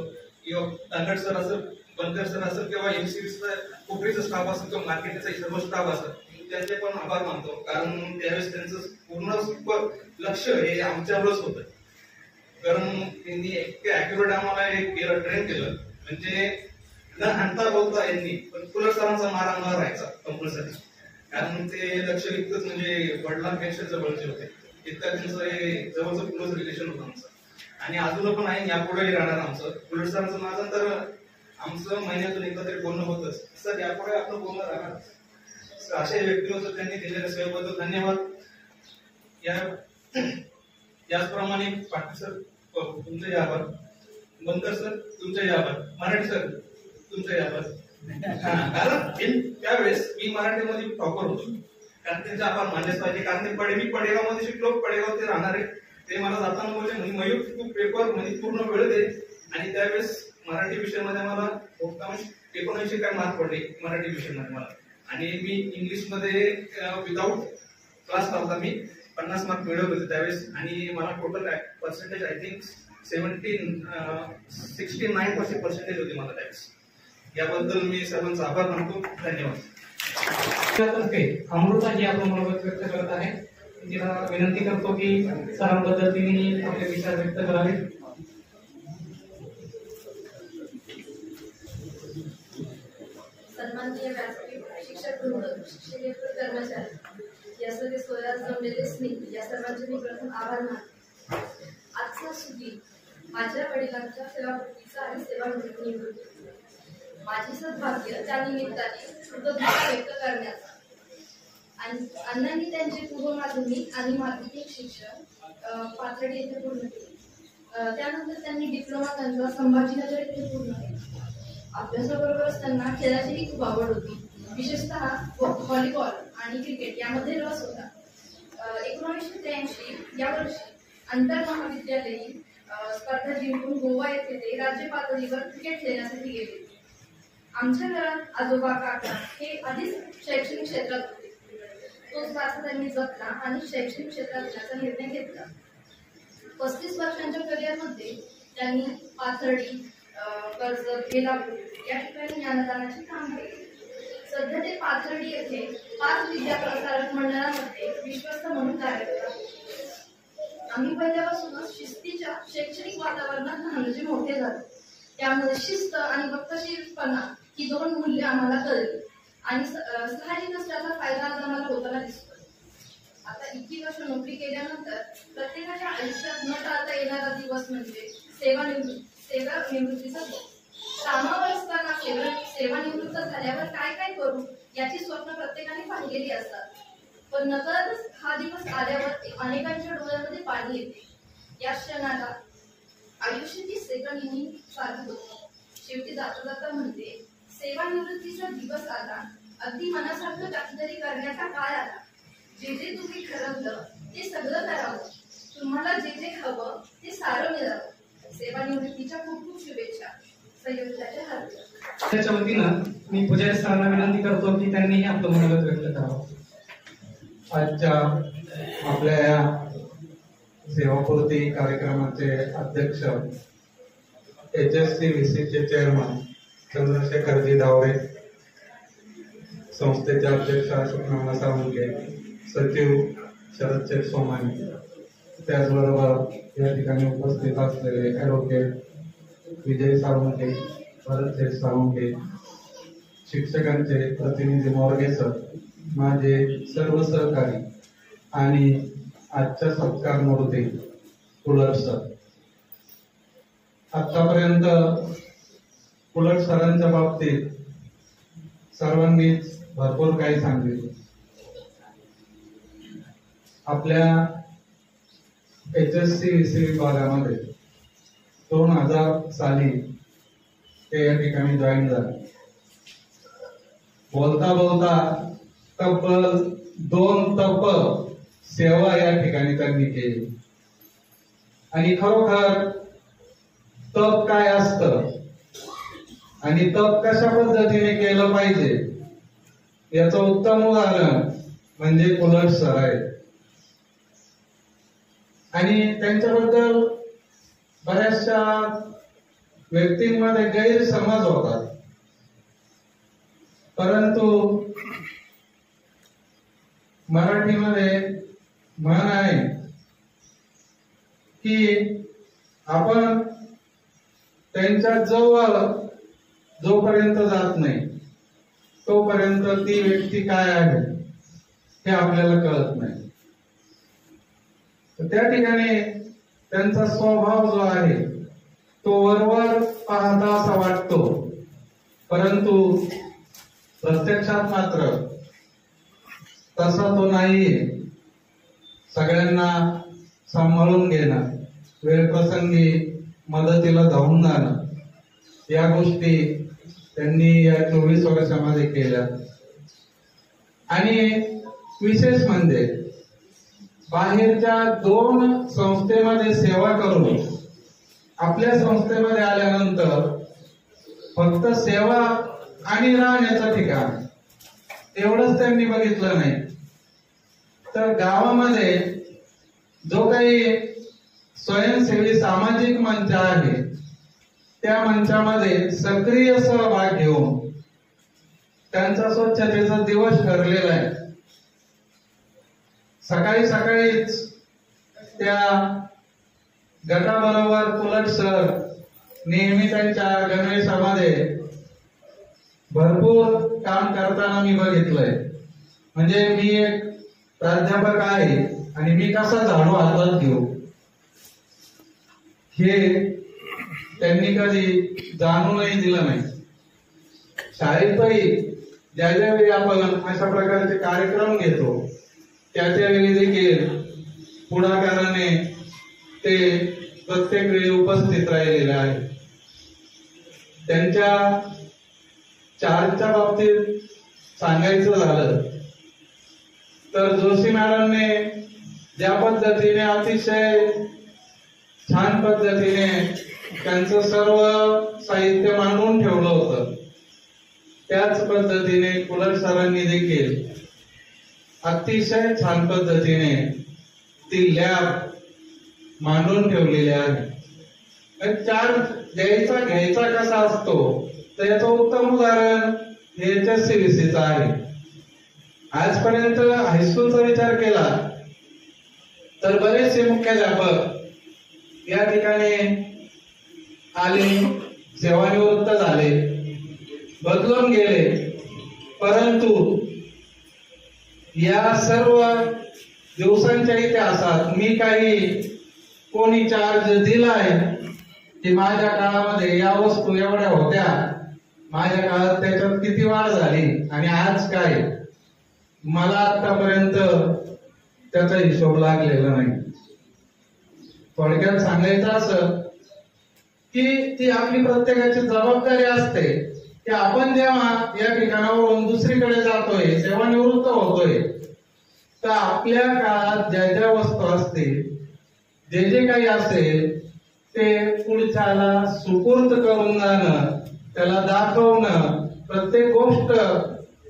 किंवा दांगड सर असं, बनकर सर असं किंवा एमसीबीचा कोपरीचा स्टाफ असेल किंवा मार्केटचा सर्व स्टाफ असेल त्यांचे पण आभार मानतो. कारण त्यावेळेस त्यांचं पूर्ण लक्ष हे आमच्यावरच होतं. कारण त्यांनी इतके अॅक्युरेट आम्हाला ट्रेन केलं म्हणजे न हाणता बोलता यांनी पण कुलर सरांचा मार आम्हाला राहायचा कंपल्सरी. कारण ते लक्ष इतकंच म्हणजे वडिलांपेक्षा जवळचे होते. इतकं त्यांचं हे जवळचं क्लोज रिलेशन होतं आमचं आणि अजून पण आहे यापुढेही राहणार आमचं. कुलर सरांचं माझं तर आमचं महिन्यातून एकदा तरी बोलणं होतच. सर यापुढे आपलं बोलणं राहणार. अशा व्यक्तीबद्दल त्यांनी दिलेल्या सेवेबद्दल धन्यवाद. याचप्रमाणे पाटील सर तुमचे आभार, बनकर सर तुमचे आभार, मराठी सर तुमचे आभार. कारण त्यावेळेस मी मराठीमध्ये टॉपर होतो. कारण त्यांचे आभार मानलेच पाहिजे. कारण मी पडेगावमध्ये शिकलो, पडेगाव ते राहणारे. ते मला जाताना बोलले म्हणजे मयूर तू पेपर म्हणजे पूर्ण वेळ दे. आणि त्यावेळेस मराठी विषयामध्ये मला 79 काय मार्क पडले मराठी विषयामध्ये मला. आणि मी इंग्लिशमध्ये विदाऊट क्लास लावता मी 50 मार्क मिळवले होते त्यावेळेस. आणि मला total percentage I think 69% percentage होती मला त्यावेळेस. याबद्दल मी सर्वांचा आभार मानतो. धन्यवाद. अमृता जी आपण मनोगत व्यक्त करत आहे तिला विनंती करतो की सरांबद्दल तिने आपले विचार व्यक्त करावे. सन्माननीय व्यासपीठ, शिक्षक वृंद, शिक्षकेतर कर्मचारी या सगळे सोयास जमलेले स्नेही या सर्वांचे मी प्रथम आभार मानतो. आजचा सुधी माझ्या वडिलांच्या सेवाकृतीचा आणि सेवानिवृत्ती माझे सद्भाग्य त्या निमित्ताने कृतज्ञता व्यक्त करण्याचा. अण्णांनी त्यांचे पूर्व माध्यमिक आणि माध्यमिक शिक्षण पाथर्डी येथे पूर्ण केले. त्यानंतर त्यांनी डिप्लोमा त्यांचा संभाजीनगर येथे पूर्ण केला. अभ्यासाबरोबरच त्यांना खेळाचीही खूप आवड होती. विशेषतः व्हॉलीबॉल आणि क्रिकेट यामध्ये रस होता. 1983 या वर्षी आंतर महाविद्यालयीन स्पर्धा जिंकून गोवा येथे ते राज्य पातळीवर क्रिकेट खेळण्यासाठी गेले. आमच्या घरात आजोबा काका हे आधीच शैक्षणिक क्षेत्रात होते. तोच वारसा त्यांनी जपला आणि शैक्षणिक क्षेत्रात जाण्याचा निर्णय घेतला. 35 वर्षांच्या करिअरमध्ये त्यांनी पाथर्डी, कर्जत, बेलापूर या ठिकाणी ज्ञानदानाचे काम केले. सध्या ते पाथर्डी येथे 5 विद्या प्रसारक मंडळामध्ये विश्वस्त म्हणून कार्यरत आहेत. आम्ही पहिल्यापासूनच शिस्तीच्या शैक्षणिक वातावरणात लहानचे मोठे झालो. त्यामध्ये शिस्त आणि वक्तशीरपणा ही 2 मूल्य आम्हाला कळली आणि साहजिकच त्याचा फायदा आज आम्हाला होताना दिसतो. आता इतकी वर्ष नोकरी केल्यानंतर प्रत्येकाच्या आयुष्यात न टाळता येणारा दिवस म्हणजे सेवानिवृत्तीचा दिवस. कामावर असताना सेवानिवृत्त झाल्यावर काय काय करू याची स्वप्न प्रत्येकाने पाहिलेली असतात. पण नकळतच हा दिवस आल्यावर अनेकांच्या डोळ्यामध्ये पाणी येते. या क्षणाला आयुष्याची सेकंदिनी चालू होते. शेवटी जाता जाता म्हणते, सेवानिवृत्तीचा दिवस आला, अगदी मनासारखं काहीतरी करण्याचा काळ आला. जे जे तुम्ही ठरवलं ते सगळं करावं, तुम्हाला जे जे हवं ते सारं मिळावं. सेवानिवृत्तीच्या खूप खूप शुभेच्छा. संयुक्ताच्या हार्दिक. त्याच्या वतीनं मी पुजारी सरांना विनंती करतो की त्यांनीही आपलं मनोगत व्यक्त करावं. आजच्या आपल्या या सेवापूर्ती कार्यक्रमाचे अध्यक्ष HSCVC चे चेअरमन चंद्रशेखरजी धावरे, संस्थेचे अध्यक्ष अशोक साळुंखे, सचिव शरद सोमानी, त्याचबरोबर या ठिकाणी उपस्थित असलेले ॲडव्होकेट विजय साळुंखे, भरत साळुंखे, शिक्षकांचे प्रतिनिधी मोरगे सर, माझे सर्व सहकारी आणि आजच्या सत्कार मूर्ती कुलट सर. आतापर्यंत कुलट सरांच्या बाबतीत सर्वांनीच भरपूर काही सांगितलं. आपल्या HSCVC विभागामध्ये 2000 साली ते या ठिकाणी जॉईन झाले. बोलता बोलता तब्बल 2 तप सेवा या ठिकाणी त्यांनी केली. आणि खरोखर तप काय असतं आणि तप कशा पद्धतीने केलं पाहिजे याचं उत्तम उदाहरण म्हणजे कुलट सर आहे. आणि त्यांच्याबद्दल बऱ्याचशा व्यक्तींमध्ये गैरसमज होतात, परंतु मराठीमध्ये म्हण आहे की आपण त्यांच्या जवळ जोपर्यंत जात नाही तोपर्यंत ती व्यक्ती काय आहे हे आपल्याला कळत नाही. तर त्या ठिकाणी त्यांचा स्वभाव जो आहे तो वरवर पाहता असा वाटतो, परंतु प्रत्यक्षात मात्र तसा तो नाहीये. सगळ्यांना सांभाळून घेणं, वेळ प्रसंगी मदतीला धावून जाणं, या गोष्टी त्यांनी या 24 वर्षामध्ये केल्या. आणि विशेष म्हणजे बाहेरच्या 2 संस्थेमध्ये सेवा करून आपल्या संस्थेमध्ये आल्यानंतर फक्त सेवा आणि राहण्याचं ठिकाण एवढंच त्यांनी बघितलं नाही, तर गावामध्ये जो काही स्वयंसेवी सामाजिक मंच आहे त्या मंचामध्ये सक्रिय सहभाग घेऊन त्यांचा स्वच्छतेचा दिवस ठरलेला आहे. सकाळी सकाळीच त्या गटाबरोबर कुलट सर नेहमी त्यांच्या गणवेशामध्ये भरपूर काम करताना मी बघितलंय. म्हणजे मी एक प्राध्यापक आहे आणि मी कसा झाडू हातात घेऊ हे त्यांनी कधी जाणूनही दिलं नाही. शाळेतही ज्या ज्यावेळी आपण अशा प्रकारचे कार्यक्रम घेतो त्यावेळी देखील पुढाकाराने ते प्रत्येक वेळी उपस्थित राहिलेले आहे. त्यांच्या चार्जच्या बाबतीत सांगायचं झालं तर जोशी मॅडमने ज्या पद्धतीने अतिशय छान पद्धतीने त्यांचं सर्व साहित्य मांडून ठेवलं होतं, त्याच पद्धतीने कुलट सरांनी देखील अतिशय छान पद्धतीने ती लॅब मांडून ठेवलेली आहे. चार्ज द्यायचा घ्यायचा कसा असतो तर याचं उत्तम उदाहरण हे HSCVC आहे. आजपर्यंत हायस्कूलचा विचार केला तर बरेचसे मुख्याध्यापक या ठिकाणी आले, सेवानिवृत्त झाले, बदलून गेले, परंतु या सर्व दिवसांच्या इतिहासात मी काही कोणी चार्ज दिलाय की माझ्या काळामध्ये या वस्तू एवढ्या होत्या, माझ्या काळात त्याच्यात किती वाढ झाली आणि आज काय, मला आतापर्यंत त्याचा हिशोब लागलेला नाही. थोडक्यात सांगायचं असं की ती आपली प्रत्येकाची जबाबदारी असते की आपण जेव्हा या ठिकाणावरून दुसरीकडे जातोय, सेवानिवृत्त होतोय, तर आपल्या काळात ज्या ज्या वस्तू असतील, जे जे काही असेल ते पुढच्याला सुपूर्द करून जाणं, त्याला दाखवणं, प्रत्येक गोष्ट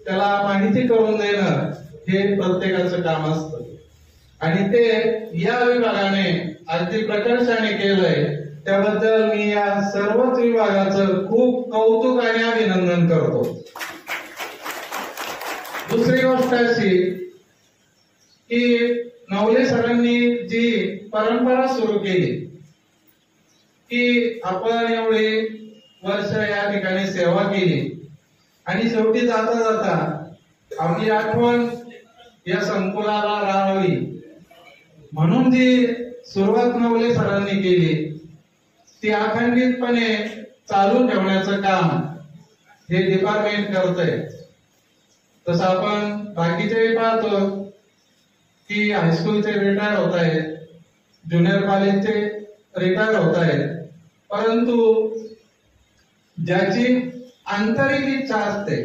त्याला माहिती करून देणं हे प्रत्येकाचं काम असतं. आणि ते या विभागाने अगदी प्रकर्षाने केलंय. त्याबद्दल मी या सर्वच विभागाचं खूप कौतुक आणि अभिनंदन करतो. दुसरी गोष्ट अशी की नवले सरांनी जी परंपरा सुरू केली की आपण एवढे वर्ष या ठिकाणी सेवा केली आणि शेवटी जाता जाता आपली आठवण या संकुलाला राहावी म्हणून जी सुरुवात नवले सरांनी केली ती अखंडितपणे चालू ठेवण्याचं काम हे डिपार्टमेंट करतंय. तसं आपण बाकीचे पाहतो की हायस्कूलचे रिटायर होत आहेत, ज्युनियर कॉलेजचे रिटायर होत आहेत, परंतु ज्याची आंतरिक इच्छा असते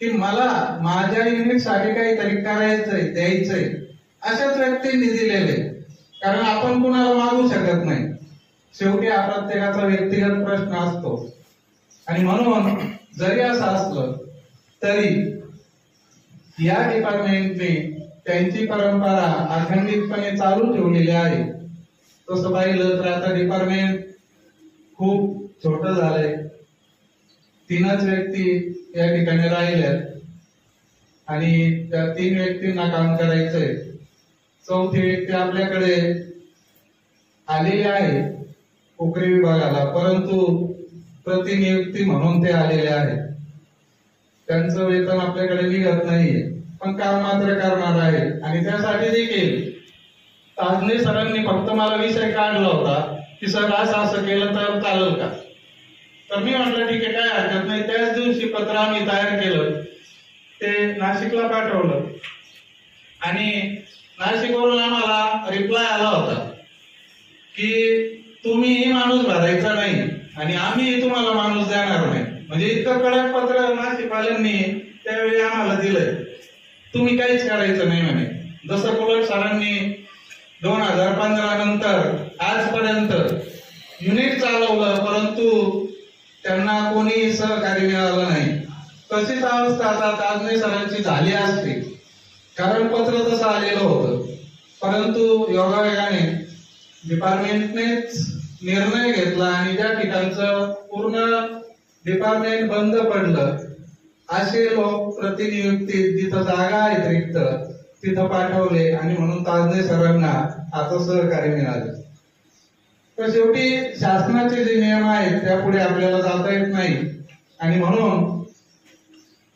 की मला माझ्या युनिटसाठी काहीतरी करायचंय, द्यायचंय, अशाच व्यक्तींनी दिलेले. कारण आपण कुणाला मागू शकत नाही, शेवटी हा प्रत्येकाचा व्यक्तिगत प्रश्न असतो. आणि म्हणून जरी असं असलं तरी या डिपार्टमेंटने त्यांची परंपरा अखंडितपणे चालू ठेवलेली आहे. तसं पाहिलं तर आता डिपार्टमेंट खूप छोटं झालंय. 3च व्यक्ती या ठिकाणी राहिल्यात आणि त्या 3 व्यक्तींना काम करायचंय. 4थी व्यक्ती आपल्याकडे आलेली आहे उकरी विभागाला, परंतु प्रतिनियुक्ती म्हणून ते आलेले आहेत. त्यांचं वेतन आपल्याकडे निघत नाहीये, पण काम मात्र करणार आहे. आणि त्यासाठी देखील ताजने सरांनी फक्त मला विषय काढला होता की सर असं केलं तर चालेल का. तर मी म्हटलं ठीक आहे, काय हरकत नाही. त्याच दिवशी पत्र आम्ही तयार केलं, ते नाशिकला पाठवलं आणि नाशिकवरून आम्हाला रिप्लाय आला होता की तुम्ही माणूस भरायचा नाही आणि आम्ही तुम्हाला माणूस देणार नाही. म्हणजे इतकं कडक पत्र नाशिकवाल्यांनी त्यावेळी आम्हाला दिलंय. तुम्ही काहीच करायचं नाही म्हणे. जसं पुलट सरांनी 2015 नंतर आजपर्यंत युनिट चालवलं, परंतु त्यांना कोणी सहकार्य मिळालं नाही. तशीच अवस्था आता ताजने सरांची झाली असते, कारण पत्र तसं आलेलं होतं. परंतु योगायोगाने डिपार्टमेंटनेच निर्णय घेतला आणि ज्या ठिकाणचं पूर्ण डिपार्टमेंट बंद पडलं असे लोक प्रतिनियुक्ती जिथं जागा आहेत रिक्त तिथं पाठवले आणि म्हणून ताजने सरांना आता सहकार्य मिळाले. तर शेवटी शासनाचे जे नियम आहेत त्यापुढे आपल्याला जाता येत नाही आणि म्हणून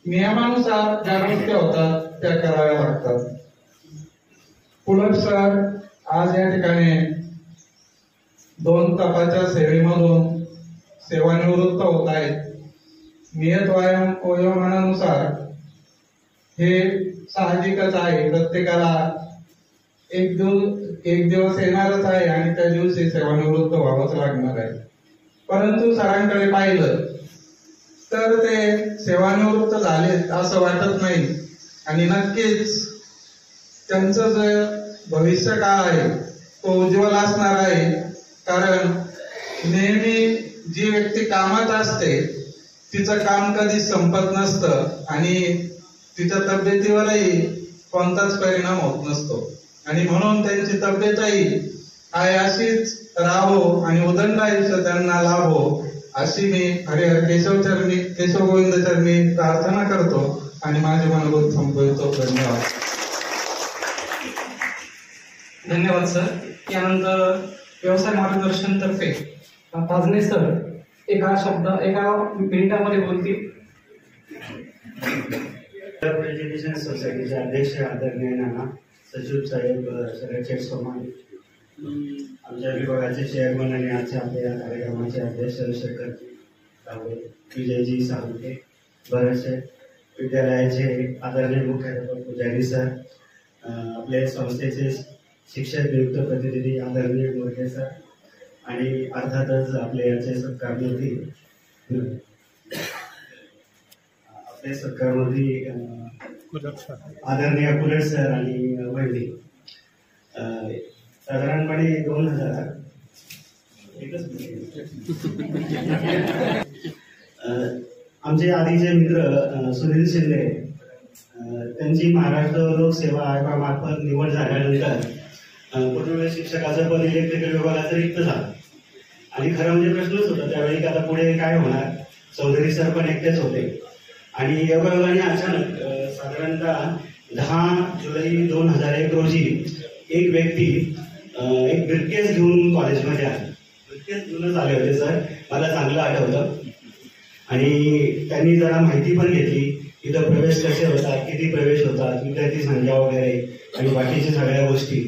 नियमानुसार ज्या गोष्टी होतात त्या कराव्या लागतात. पुलट सर आज या ठिकाणी 2 तासाच्या सेवेमधून सेवानिवृत्त होत आहेत. नियत वयोमानानुसार हे साहजिकच आहे, प्रत्येकाला एक दिवस येणारच आहे आणि त्या दिवशी सेवानिवृत्त व्हावंच लागणार आहे. परंतु सरांकडे पाहिलं तर ते सेवानिवृत्त झालेत असं वाटत नाही आणि नक्कीच त्यांचं जे भविष्य काळ आहे तो उज्ज्वल असणार आहे. कारण नेहमी जी व्यक्ती कामात असते तिचं काम कधीच संपत नसतं आणि तिच्या तब्येतीवरही कोणताच परिणाम होत नसतो आणि म्हणून त्यांची तब्येतही आहे अशीच राहो आणि उदंड आयुष्य त्यांना लाभो अशी मी हरिहर केशव गोविंद चरणी प्रार्थना करतो आणि माझे मनोगत संपवितो. धन्यवाद. धन्यवाद सर. यानंतर व्यवसाय मार्गदर्शन तर्फे ताजने सर एका मिनिटामध्ये बोलतील. एज्युकेशन सोसायटीचे अध्यक्ष आदरणीय नाना सचिव साहेब, सगळे चेअरमन, आमच्या विभागाचे चेअरमन आणि आजच्या आपल्या या कार्यक्रमाचे अध्यक्ष शेखर रावळे, विजयजी सावंते, बरेचसे विद्यालयाचे आदरणीय मुख्याध्यापक पुजारी सर, आपल्या संस्थेचे शिक्षक नियुक्त प्रतिनिधी आदरणीय मोरे सर आणि अर्थातच आपले याचे सत्कारमंत्री आदरणीय कुलट सर आणि वैदी. साधारणपणे 2000 आमचे आधीचे मित्र सुनील शिंदे त्यांची महाराष्ट्र लोकसेवा आयोगामार्फत निवड झाल्यानंतर कुठे शिक्षकाचं पद इलेक्ट्रिकल विभागाचं रिक्त झालं आणि खरं म्हणजे प्रश्नच होता त्यावेळी की आता पुढे काय होणार. चौधरी सर पण एकटेच होते आणि योगायोगाने अचानक साधारणतः 10 जुलै 2001 रोजी एक व्यक्ती एक ब्रीफकेस घेऊन कॉलेजमध्ये आले. ब्रीफकेस घेऊनच आले होते सर, मला चांगलं आठवतं. आणि त्यांनी जरा माहिती पण घेतली, इथं प्रवेश कसे होतात, किती प्रवेश होतात, विद्यार्थी संख्या वगैरे आणि बाकीच्या सगळ्या गोष्टी.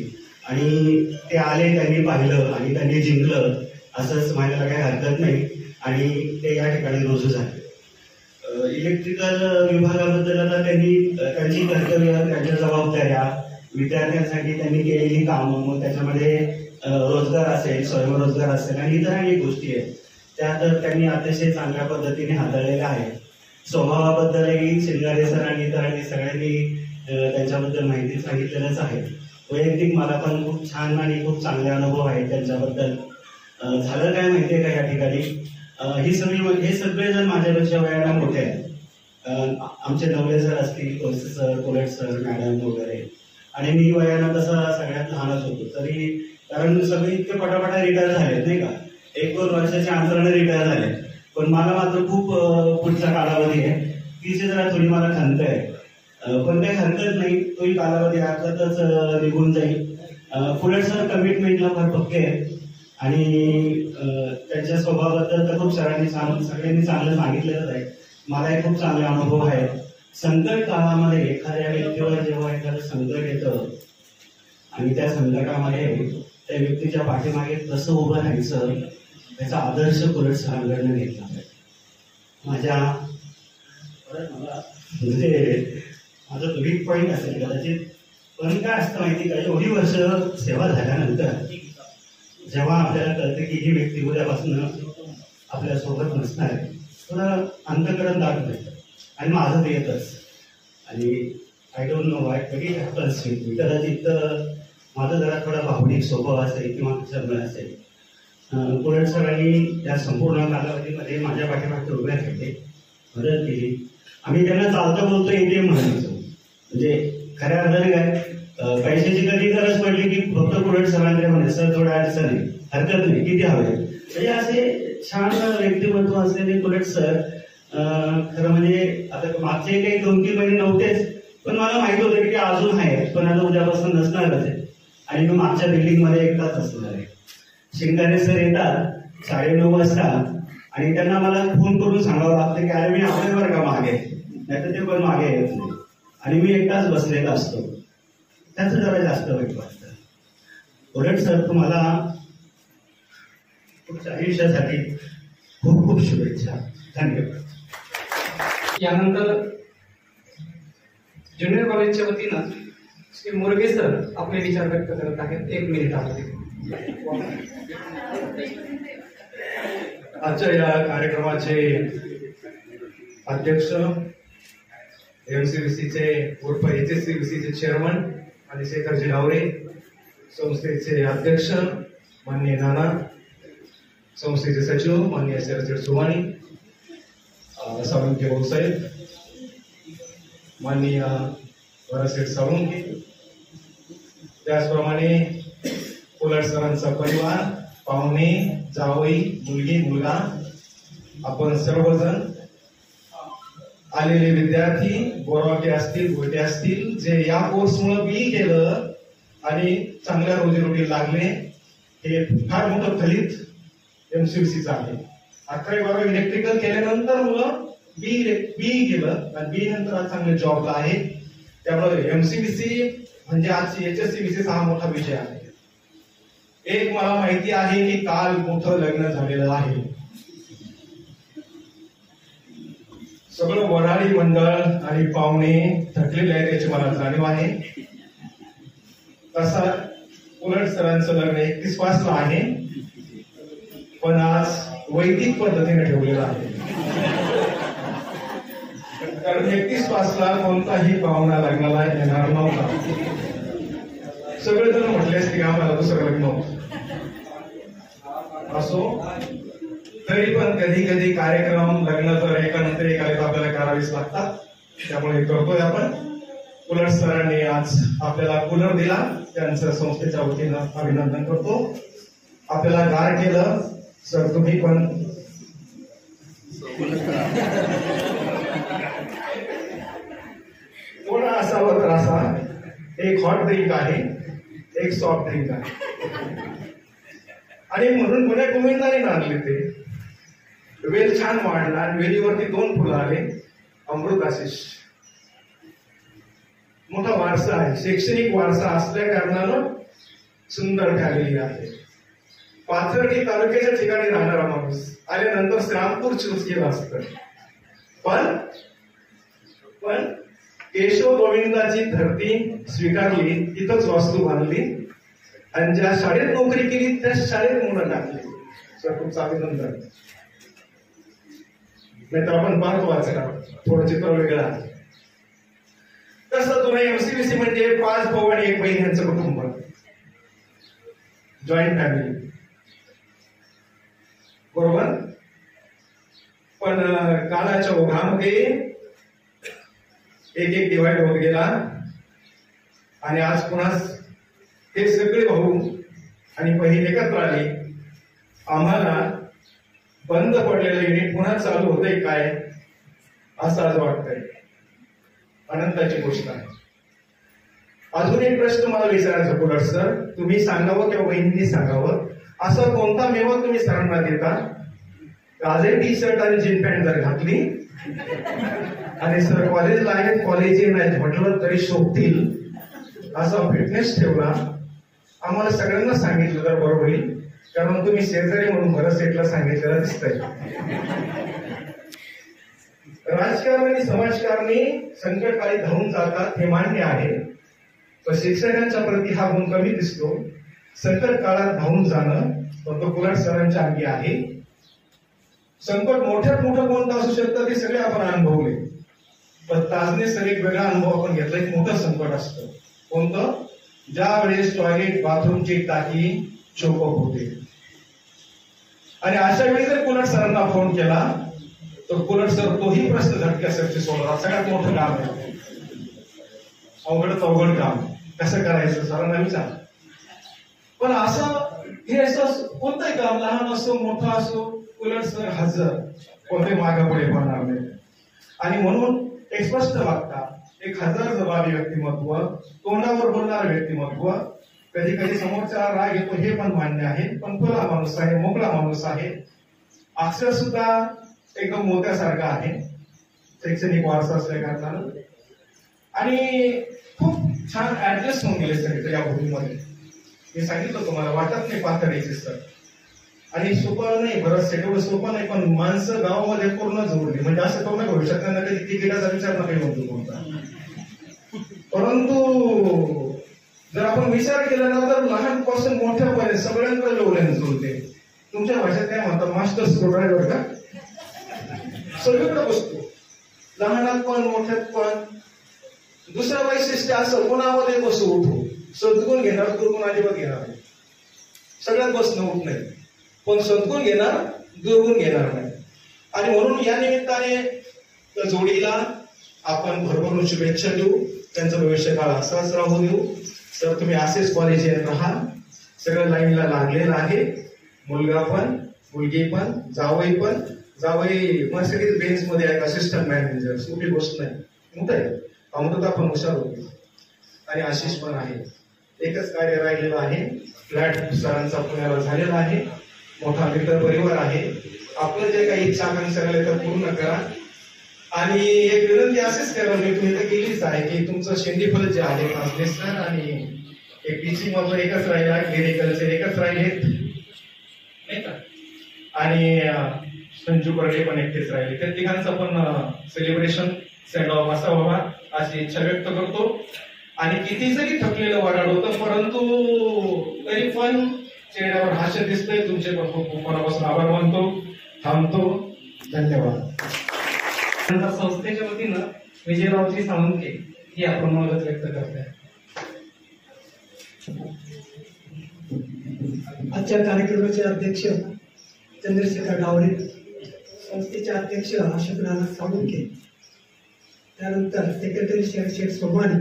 आणि ते आले, त्यांनी पाहिलं आणि त्यांनी जिंकलं असंच म्हणायला काही हरकत नाही. आणि ते या ठिकाणी रुजू झाले. इलेक्ट्रिकल विभागाबद्दल आता त्यांनी त्यांची कर्तव्य, त्यांच्या जबाबदाऱ्या, विद्यार्थ्यांसाठी त्यांनी केलेली कामं, मग त्याच्यामध्ये रोजगार असेल, स्वयंरोजगार असेल आणि इतर अनेक गोष्टी आहेत त्या तर त्यांनी अतिशय चांगल्या पद्धतीने हाताळलेल्या आहेत. स्वभावाबद्दलही शिंगारे सर आणि इतरांनी सगळ्यांनी त्यांच्याबद्दल माहिती सांगितलेलंच आहे. वैयक्तिक मला पण खूप छान आणि खूप चांगले अनुभव आहेत त्यांच्याबद्दल. झालं काय माहितीये का, या ठिकाणी हे सगळे जण माझ्यापेक्षा वयाला मोठे आहेत. आमचे नवले सर असतील, कोळसे सर, कोलट सर, मॅडम वगैरे, आणि मी वयानं तसा सगळ्यात लहानच होतो. तरी कारण सगळे इतके पटापटा रिटायर झालेत नाही का, 1-2 वर्षाच्या अंतराने रिटायर झाले. पण मला मात्र खूप पुढचा कालावधी आहे, तिची जरा थोडी मला खंत आहे. पण काही हरकत नाही, तोही कालावधी अर्थातच निघून जाईल. कोलट सर कमिटमेंटला फार पक्के आहे आणि त्यांच्या स्वभावाबद्दल तर खूप सगळ्यांनी चांगलं सांगितलेलंच आहे. मलाही खूप चांगले अनुभव आहेत. संकट काळामध्ये एखाद्या व्यक्तीवर जेव्हा एखादं संकट येतं आणि त्या संकटामध्ये त्या व्यक्तीच्या पाठीमागे कसं उभं राहायचं त्याचा आदर्श कोलट सरांकडनं घेतला. माझं वीक पॉईंट असेल कदाचित, पण काय असतं माहिती का, एवढी वर्ष सेवा झाल्यानंतर जेव्हा आपल्याला कळतं की ही व्यक्ती उद्यापासून आपल्या सोबत नसणार आहे, थोडं अंतकरण दाट मिळतं आणि माझं ते येतच. आणि आय डोंट नो वाय कधी हॅपन्स विथ मी. कदाचित माझं जरा थोडा भावनिक स्वभाव असेल किंवा क्षमता असेल. कोलट सरांनी या संपूर्ण कालावधीमध्ये माझ्या पाठीमागे उभ्या राहिले, मदत केली. आम्ही त्यांना चालतं बोलतो एटीएम म्हणायचो. म्हणजे खऱ्या अर्थाने काय, पैशाची कधी गरज पडली की फक्त कोलट सरांकडे म्हणे, सर थोडा अडचण आहे, हरकत नाही, किती हवे. म्हणजे असे छान व्यक्तिमत्व असलेले कोलट सर. खरं म्हणजे आता मागचे काही 2-3 महिने नव्हतेच, पण मला माहित होतं की ते अजून आहेत, पण आता उद्यापासून नसणारच आहे आणि मी मागच्या बिल्डिंगमध्ये एकटाच असणार आहे. शिंगारे सर येतात 9:30 वाजता आणि त्यांना मला फोन करून सांगावं लागतं की अरे मी आपल्या बरं का मागे, नाहीतर ते पण मागे येत नाही आणि मी एकटाच बसलेला असतो. त्याचं जरा जास्त वाईट वाटतं. कोलट सर तुम्हाला पुढच्या आयुष्यासाठी खूप खूप शुभेच्छा. धन्यवाद. यानंतर ज्युनियर कॉलेजच्या वतीनं श्री मोरगे सर आपले विचार व्यक्त करत आहेत. 1 मिनिटामध्ये. आजच्या या कार्यक्रमाचे अध्यक्ष एमसीबीसीचे उर्फ एचएससीबीसीचे चेअरमन आणि शेखरजी डावरे, संस्थेचे अध्यक्ष माननीय नाना, संस्थेचे सचिव माननीय शरद सुवाणी, सावंत भाऊसाहेब, माननीय वरासेठ सावंत, त्याचप्रमाणे कोलट सरांचा परिवार, पाहुणे, जावई, मुलगी, मुलगा, आपण सर्वजण आलेले विद्यार्थी, बोरावटे असतील, गोटे असतील, जे या कोर्समुळे बी केलं आणि चांगल्या रोजीरोटी लागले, हे फार मोठं फलित एमसीबीसीचं आहे. 11वी-12वी इलेक्ट्रिकल केल्यानंतर मुलं बी केलं आणि बी नंतर आज चांगले जॉबला आहे. त्यामुळे एमसीबीसी म्हणजे आज HSCBC हा मोठा विषय आहे. एक मला माहिती आहे की काल मोठं लग्न झालेलं आहे. सगळं वराडी मंडळ आणि पाहुणे थकलेले आहेत याची मला जाणीव आहे. तसा उलट सरांचं लग्न 31 आहे, पण आज वैदिक पद्धतीने ठेवलेलं आहे. कारण 31 कोणताही पाहुणा लग्नाला येणार नव्हता. सगळेजण म्हटले असते की आम्हाला दुसरं लग्न होतं. असो, तरी पण कधी कधी कार्यक्रम लग्न तर एकानंतर एक आपल्याला करावेच लागतात. त्यामुळे करतोय आपण. उलट सरांनी आज आपल्याला कूलर दिला, त्यांचं संस्थेच्या वतीनं अभिनंदन करतो. आपल्याला गार केलं सर, तुम्ही पण कोण असावं तर असा. एक हॉट ड्रिंक आहे, एक सॉफ्ट ड्रिंक आहे, आणि म्हणून पुण्या गोविंदाने आणले ते. वेल छान वाढला आणि वेलीवरती 2 फुलं आले. अमृत आशिष मोठा वारसा आहे, शैक्षणिक वारसा असल्या कारणानं सुंदर फॅमिली आहे. पाथर्डी तालुक्याच्या ठिकाणी राहणारा माणूस आल्यानंतर श्रामपूर चूज केलं असतं, पण केशव गोविंदाची धरती स्वीकारली, तिथंच वास्तू बांधली आणि ज्या शाळेत नोकरी केली त्या शाळेत मुलं टाकली. सर तुमचं अभिनंदन. नाही तर आपण पाहतो वाचला थोडं चित्र वेगळं आहे. तसं तुम्ही एमसीबीसी म्हणजे 5 भाऊ आणि 1 बहीण यांचं कुटुंब, जॉईंट फॅमिली, बरोबर. पण काळाच्या ओघामध्ये एक डिवाइड होत गेला आणि आज पुन्हा हे सगळे भाऊ आणि बहीण एकत्र आले. आम्हाला बंद पडलेलं युनिट पुन्हा चालू होतंय काय असं आज वाटतंय. आनंदाची गोष्ट आहे. अजून एक प्रश्न मला विचारायचा कुलट सर, तुम्ही सांगावं किंवा बहिणींनी सांगावं, असं कोणता मेवा तुम्ही सरांना देता? आजही टी शर्ट आणि जीन पॅन्ट जर घातली आणि सर कॉलेजला आहेत, कॉलेज नाही म्हटलं तरी शोभतील असा फिटनेस ठेवला, आम्हाला सगळ्यांना सांगितलं तर बरं होईल. कारण तुम्ही शेजारी म्हणून भरत सेटला सांगितलेलं दिसतंय. राजकारण आणि समाजकारणी संकटकाळी धावून जातात हे मान्य आहे, पण शिक्षकांच्या प्रती हा गुण कमी दिसतो. संकट काळात धावून जाणं पण तो कुलट सरांच्या अंगी आहे. संकट मोठ्यात मोठं कोणतं असू शकतं ते सगळे आपण अनुभवले, पण ताजनेसर एक वेगळा अनुभव आपण घेतला. एक मोठं संकट असतं कोणतं? ज्या वेळेस टॉयलेट बाथरूमची टाकी चोकअप होते आणि अशा वेळी जर कुलट सरांना फोन केला तर कुलट सर तोही प्रश्न झटक्यासारखे सोडवला. सगळ्यात मोठं काम आहे, अवघड काम कसं करायचं सरांना विचार. पण हे असं कोणतंही काम लहान असो मोठं असो कुलट सर हजर, कोणते मागापुढे पडणार नाही. आणि म्हणून एक स्पष्ट वागता, एक हजर जबाबी व्यक्तिमत्व, तोंडावर बोलणारं व्यक्तिमत्व. कधी कधी समोरचा राग येतो हे पण मान्य आहे, पण खुला माणूस आहे, मोकळा माणूस आहे. अक्षर सुद्धा एकदम मोत्यासारखा आहे, शैक्षणिक वारसा असल्या कारणानं. आणि खूप छान ऍडजस्ट होऊन गेले सगळे या भूमीमध्ये. मी सांगितलं तुम्हाला, वाटत नाही पाथर्डीचे सर. आणि सोपं नाही, बरंच एवढं सोपं नाही, पण माणसं गावामध्ये पूर्ण जोडली. म्हणजे असं करू नये भविष्यात त्यांना कधी तिकिटाचा विचार नका म्हणतो कोणता. परंतु जर आपण विचार केला ना तर लहानपासून मोठ्यापर्यंत सगळ्यांकडे लोल्याने जुळते. तुमच्या भाषेत काय म्हणतात, मास्टर स्क्रू ड्रायव्हर का? सगळीकडे बसतो, लहानात पण मोठ्यात पण. दुसरं वैशिष्ट्य असं कोणामध्ये बसू उठू, सद्गुण घेणार दुर्गुण अजिबात घेणार नाही. सगळ्यात बसणं उठ नाही, पण सद्गुण घेणार दुर्गुण घेणार नाही. आणि म्हणून या निमित्ताने जोडीला आपण भरभरून शुभेच्छा देऊ. त्यांचं भविष्यकाळ असाच राहू देऊ. तर तुम्ही असेच कॉलेज येत राहा. सगळं लाईनला लागलेलं आहे, मुलगा पण मुलगी पण जावई पण. जावई मर्सिडीज बेंच मध्ये आहेत, असिस्टंट मॅनेजर, सोपी गोष्ट नाही, मोठं आहे. अमृता पण हुशार होती आणि आशिष पण आहे. एकच कार्य राहिलेलं आहे, फ्लॅट सरांचा पुण्याला झालेला आहे, मोठा मित्र परिवार आहे. आपलं जे काही इच्छा आकांक्षा राहिले तर पूर्ण करा. आणि एक विनंती असेच करा, मी तुम्ही तर केलीच आहे की तुमचं शेंडीफल जे आहे ट्रान्सलेट सर आणि एक टीचिंग वगैरे एकच राहिला, क्लिनिकलचे एकच राहिलेत नाही का, आणि संजू बर्डे पण एकटेच राहिले. त्या तिघांचं पण सेलिब्रेशन सेंड ऑफ असावा अशी इच्छा व्यक्त करतो. आणि किती जरी थकलेलं वाढाड होतं परंतु तरी पण चेहऱ्यावर हास्य दिसतंय. तुमचे पण खूप खूप मनापासून आभार मानतो. थांबतो. धन्यवाद. संस्थेच्या वतीनं विजयरावजी साळुंखे ही आपण मत व्यक्त करताय. आजच्या कार्यक्रमाचे अध्यक्ष चंद्रशेखर डावरे, संस्थेचे अध्यक्ष अशोक नाना साळुंखे, त्यानंतर सेक्रेटरी शेठ सोमानी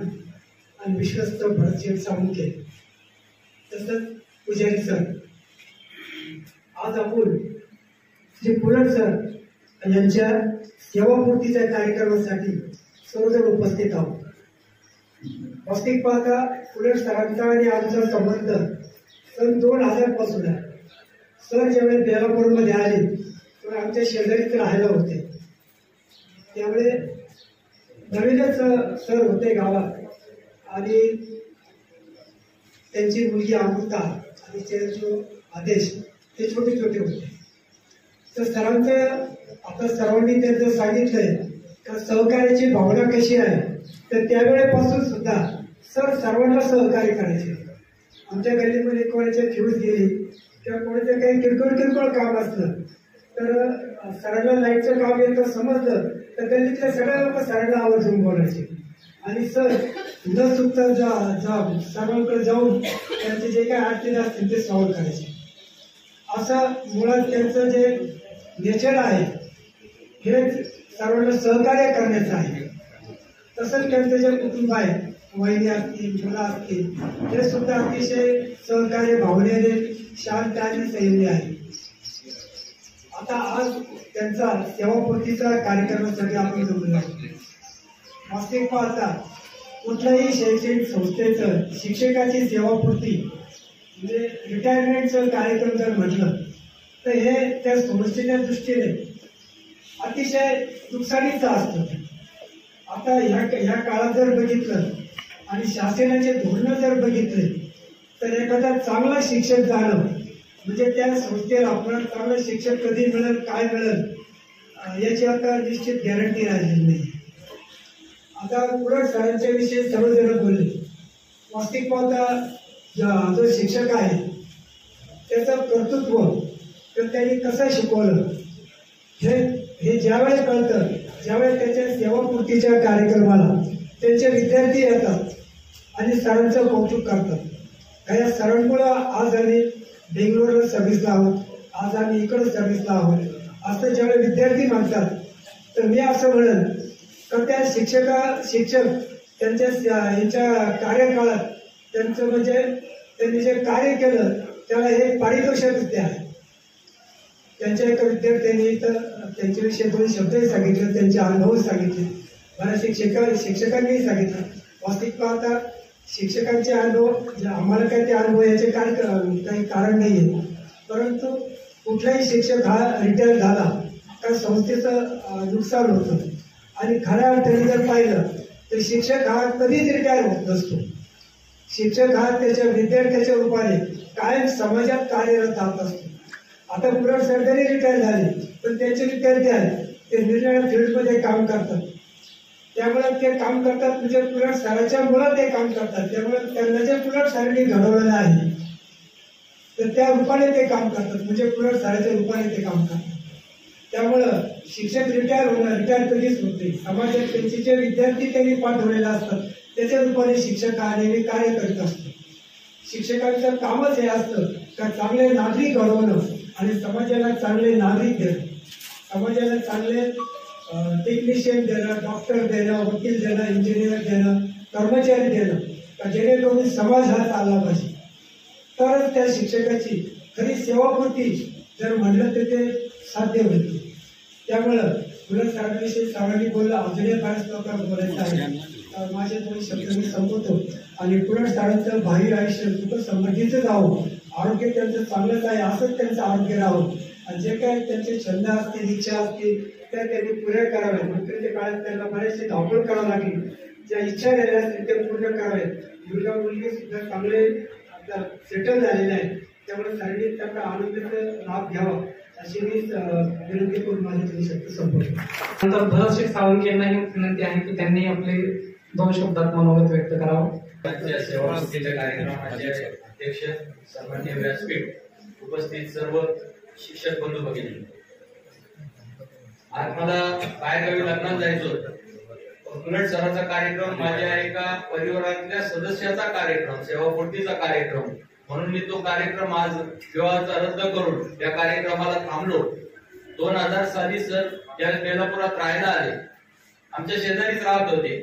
आणि विश्वस्त भरत शेठ साळुंखे, तसंच पुजारी सर. आज आपण जे पुलट सर यांच्या सेवापूर्तीच्या कार्यक्रमासाठी सर्वजण उपस्थित आहोत. वास्तविक पाहता पुलट सरांचा आणि आमचा संबंध सन 2000 पासून आहे. सर ज्यावेळेस बेलापूरमध्ये आले तर आमच्या शेजारीच राहायला होते. त्यामुळे नवीनच सर होते गावात आणि त्यांची मुलगी अमृता आणि जो आदेश ते छोटे छोटे होते. तर सरांचं आता सर्वांनी त्यांचं सांगितलंय का सहकार्याची भावना कशी आहे, तर त्यावेळेपासून सुद्धा सर सर्वांना सहकार्य करायचे. आमच्या गल्लीमध्ये कोणाच्या फ्यूज गेली किंवा कोणाचं काही किरकोळ काम असलं तर सरांना लाईटचं काम येतं समजलं तर गल्लीतल्या सगळ्या लोक सरांना आवर्जून बोलायचे आणि सर न चुकता सर्वांकडे जाऊन त्यांचे जे काही अडचणी असतील ते सॉल्व्ह करायचे. असं मुळात त्यांचं जे नेचर आहे हे सर्वांना सहकार्य करण्याचं आहे. तसंच त्यांचं जे कुटुंब आहे, वहिनी असतील, मुलं असतील, हे सुद्धा अतिशय सहकार्य भावनेने शांत आणि संयमी आहे. आता आज त्यांचा सेवापूर्तीचा कार्यक्रमासाठी आपण जमलो आहोत. वास्तविक पाहता कुठल्याही शैक्षणिक संस्थेचं शिक्षकाची सेवापूर्ती म्हणजे रिटायरमेंटचं कार्यक्रम जर म्हटलं तर हे त्या संस्थेच्या दृष्टीने अतिशय नुकसानीचं असतं. आता ह्या काळात जर बघितलं आणि शासनाचे धोरणं जर बघितले तर एखादा चांगला शिक्षक झालं म्हणजे त्या संस्थेला आपल्याला चांगला शिक्षक कधी मिळेल, काय मिळेल याची आता निश्चित गॅरंटी राहिलेली नाही. आता पुढे सरांच्या विषयी सर्वजण बोलले. वास्तविक पाहता जो शिक्षक आहे त्याचं कर्तृत्व तर त्यांनी कसं शिकवलं हे ज्यावेळेस कळतं, ज्यावेळेस त्याच्या सेवापूर्तीच्या कार्यक्रमाला त्यांचे विद्यार्थी येतात आणि सरांचं कौतुक करतात. या सरांमुळं आज आम्ही बेंगलोरला सर्व्हिसला आहोत, आज आम्ही इकडं सर्व्हिसला आहोत असं ज्यावेळेस विद्यार्थी मागतात तर मी असं म्हणेन का त्या शिक्षक त्यांच्या यांच्या कार्यकाळात त्यांचं म्हणजे त्यांनी जे कार्य केलं त्याला हे पारितोषिक आहे. त्यांच्या एका विद्यार्थ्यांनी तर त्यांच्याविषयी 2 शब्दही सांगितले, त्यांचे अनुभव सांगितले, बऱ्याच शिक्षकांनीही सांगितलं. वास्तविक पाहता शिक्षकांचे अनुभव आम्हाला काय ते अनुभव याचे काही कारण नाही आहे, परंतु कुठलाही शिक्षक हा रिटायर झाला तर संस्थेचं नुकसान होतं. आणि खऱ्या अर्थाने जर पाहिलं तर शिक्षक हा कधीच रिटायर होत नसतो. शिक्षक हा त्याच्या विद्यार्थ्याच्या रूपाने कायम समाजात कार्यरत राहत असतो. आता पुढे सर जरी रिटायर झाले पण त्यांचे विद्यार्थी आहेत ते निरनिराळ्या फील्डमध्ये काम करतात. त्यामुळे ते काम करतात म्हणजे पुलट सराच्या मुळे ते काम करतात. त्यामुळे त्यांना जे पुलट सरांनी घडवलेलं आहे तर त्या रूपाने ते काम करतात, म्हणजे पुलट सराच्या रूपाने ते काम करतात. त्यामुळं शिक्षक रिटायर कधीच होत नाही. समाजात त्यांचे जे विद्यार्थी त्यांनी पाठवलेले असतात त्याच्या रूपाने शिक्षक हा नेहमी कार्य करीत असतो. शिक्षकांचं कामच हे असतं का चांगले नागरिक घडवणं आणि समाजाला चांगले नागरिक देणं, समाजाला चांगले टेक्निशियन देणं, डॉक्टर देणं, वकील देणं, इंजिनियर देणं, कर्मचारी देणं, का जेणेकरून समाज हा चालला पाहिजे. तरच त्या शिक्षकाची खरी सेवापूर्ती जर म्हणलं तर ते साध्य होईल. त्यामुळं पुलट सरांविषयी सर्वांनी बोललं, अजूनही बऱ्याच लोकांना बोलायचं आहे. माझे 2 शब्द मी संपवतो. आणि पुलट सरांचं बाहेर आयुष्य सुख समृद्धीचं राहावं, आरोग्य त्यांचं चांगलंच आहे असंच त्यांचं आरोग्य राहावं, आणि जे काही त्यांचे छंद असतील, इच्छा असतील त्या त्यांनी पुऱ्या कराव्यात. नोकरीच्या काळात त्यांना बरेचसे धावपळ करावं लागेल. ज्या इच्छा झाल्या असतील त्या पूर्ण कराव्यात. मुलगा मुलगी सुद्धा चांगले सेटल झालेले आहेत, त्यामुळे सर्वांनी त्याचा आनंदाचा लाभ घ्यावा अशी मी विनंती करून माझे शब्द संपवतो. नंतर भरतशेठ सावंत यांनाही विनंती आहे की त्यांनी आपले 2 शब्दात मनोगत व्यक्त करावं. सेवाकृतीच्या कार्यक्रमाचे अध्यक्ष सन्माननीय व्यासपीठ, उपस्थित सर्व शिक्षक बंधू भगिनी, आज मला बाहेरगावी लग्नात जायचं होतं. उलट सरांचा कार्यक्रम माझ्या एका परिवारातल्या सदस्याचा कार्यक्रम, सेवापूर्तीचा कार्यक्रम, म्हणून मी तो कार्यक्रम आज विवाहाचा रद्द करून त्या कार्यक्रमाला थांबलो. 2000 साली सर या बेलापुरात राहायला आले, आमच्या शेजारीच राहत होते.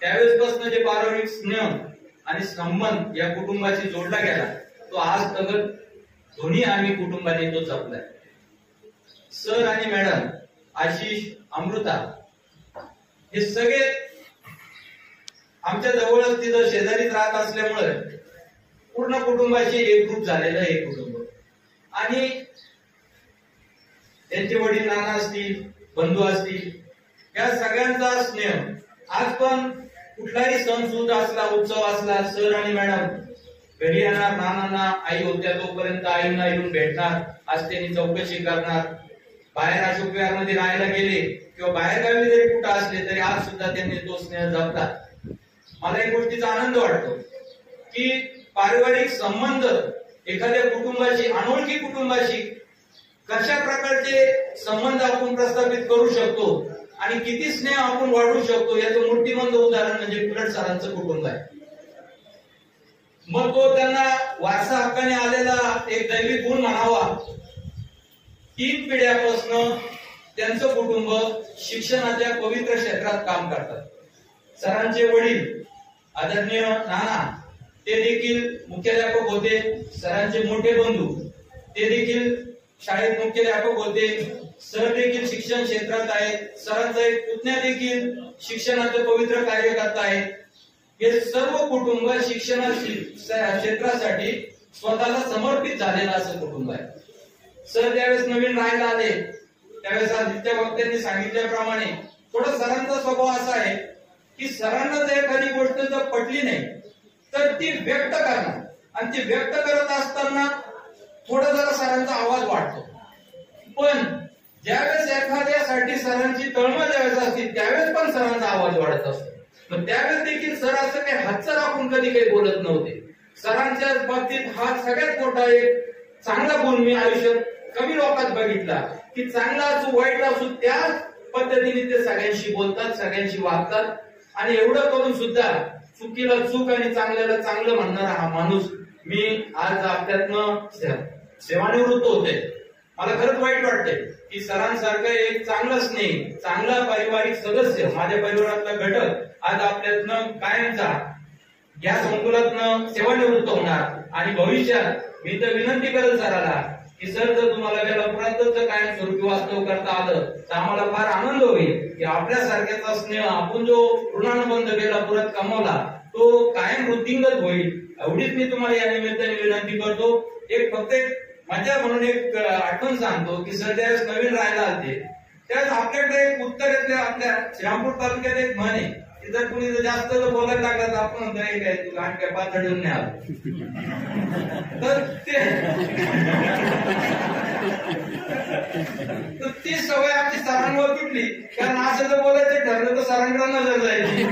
त्यावेळेसपासून जे पारिवारिक स्नेह आणि संबंध या कुटुंबाशी जोडला गेला तो आज तक दोन्ही आम्ही कुटुंबाने तो जपलाय. सर आणि मॅडम, आशिष, अमृता हे सगळे आमच्या जवळच तिथं शेजारीच राहत असल्यामुळे पूर्ण कुटुंबाशी एकरूप झालेलं हे कुटुंब. आणि त्यांचे वडील नाना असतील, बंधू असतील, या सगळ्यांचा स्नेह आज पण कुठलाही सण सूद असला, उत्सव असला, सर आणि मॅडम घरी येणार, नानांना आई होत्या तोपर्यंत आईंना येऊन भेटणार, आज त्यांनी चौकशी करणार. बाहेर अशोक विहारमध्ये राहायला गेले किंवा बाहेर गावी जरी कुठं असले तरी आज सुद्धा त्यांनी तो स्नेह जपतात. मला एक गोष्टीचा आनंद वाटतो की पारिवारिक संबंध एखाद्या कुटुंबाशी, अनोळखी कुटुंबाशी कशा प्रकारचे संबंध आपण प्रस्थापित करू शकतो आणि किती स्नेह आपण वाढवू शकतो याचं मूर्तिमंत उदाहरण म्हणजे उलट सरांचं कुटुंब आहे. मग तो त्यांना वारसा हक्काने आलेला एक दैवी गुण म्हणावा. 3 पिढ्यापासून त्यांचं कुटुंब शिक्षणाच्या पवित्र क्षेत्रात काम करतात. सरांचे वडील आदरणीय नाना ते देखील मुख्याध्यापक होते. सरांचे मोठे बंधू ते देखील शाळेत मुख्याध्यापक होते. सर देखील शिक्षण क्षेत्रात आहेत. सरांचा एक पुतण्या देखील शिक्षणाचं पवित्र कार्य करत आहेत. हे सर्व कुटुंब शिक्षणाची क्षेत्रासाठी स्वतःला समर्पित झालेलं असं कुटुंब आहे. सर त्यावेळेस नवीन राहायला आले त्यावेळेस आदित्य भक्तांनी सांगितल्याप्रमाणे थोडा सरांचा स्वभाव असा आहे की सरांना जर एखादी गोष्ट जर पटली नाही तर ती व्यक्त करणार, आणि ती व्यक्त करत असताना थोडा जरा सरांचा आवाज वाढतो. पण ज्यावेळेस एखाद्यासाठी सरांची तळमळ ज्यावेळेस असते त्यावेळेस पण सरांचा आवाज वाढत असतो. मग त्यावेळेस देखील सर असं काही हातचं राखून कधी काही बोलत नव्हते. सरांच्या बाबतीत हा सगळ्यात मोठा एक चांगला गुण मी आयुष्यात कमी लोकात बघितला की चांगला असो वाईट असो त्याच पद्धतीने ते सगळ्यांशी बोलतात, सगळ्यांशी वागतात. आणि एवढं करून सुद्धा चुकीला चूक आणि चांगल्याला चांगलं म्हणणारा हा माणूस मी आज आपल्यातनं सेवानिवृत्त होते. मला खरंच वाईट वाटतंय की सरांसारखं एक चांगला स्नेह, चांगला पारिवारिक सदस्य, माझ्या परिवारातला घटक आज आपल्यातनं कायमचा या संकुलातनं सेवानिवृत्त होणार. आणि भविष्यात मी तर विनंती करेल सराला की सर जर तुम्हाला बेलापुरातच कायम स्वरूपी वास्तव करता आलं तर आम्हाला फार आनंद होईल की आपल्यासारख्याचा स्नेह आपण जो ऋणानुबंध बेलापुरात कमावला तो कायम वृद्धिंगत होईल. एवढीच मी तुम्हाला या निमित्ताने विनंती करतो. एक फक्त एक मजा म्हणून एक आठवण सांगतो की सर ज्यावेळेस नवीन राहायला आले त्यावेळेस आपल्याकडे एक उत्तरेतल्या आपल्या श्रीरामपूर तालुक्यात एक म्हण आहे की जर कुणी जास्त बोलायला लागला तर आपण म्हणतो काय तुला आणि काय पातळून नाही आलं तर ती सवय आमची सरांवर तुटली. कारण असं जर बोलायचं ठरलं तर सरांकडे नजर जायची.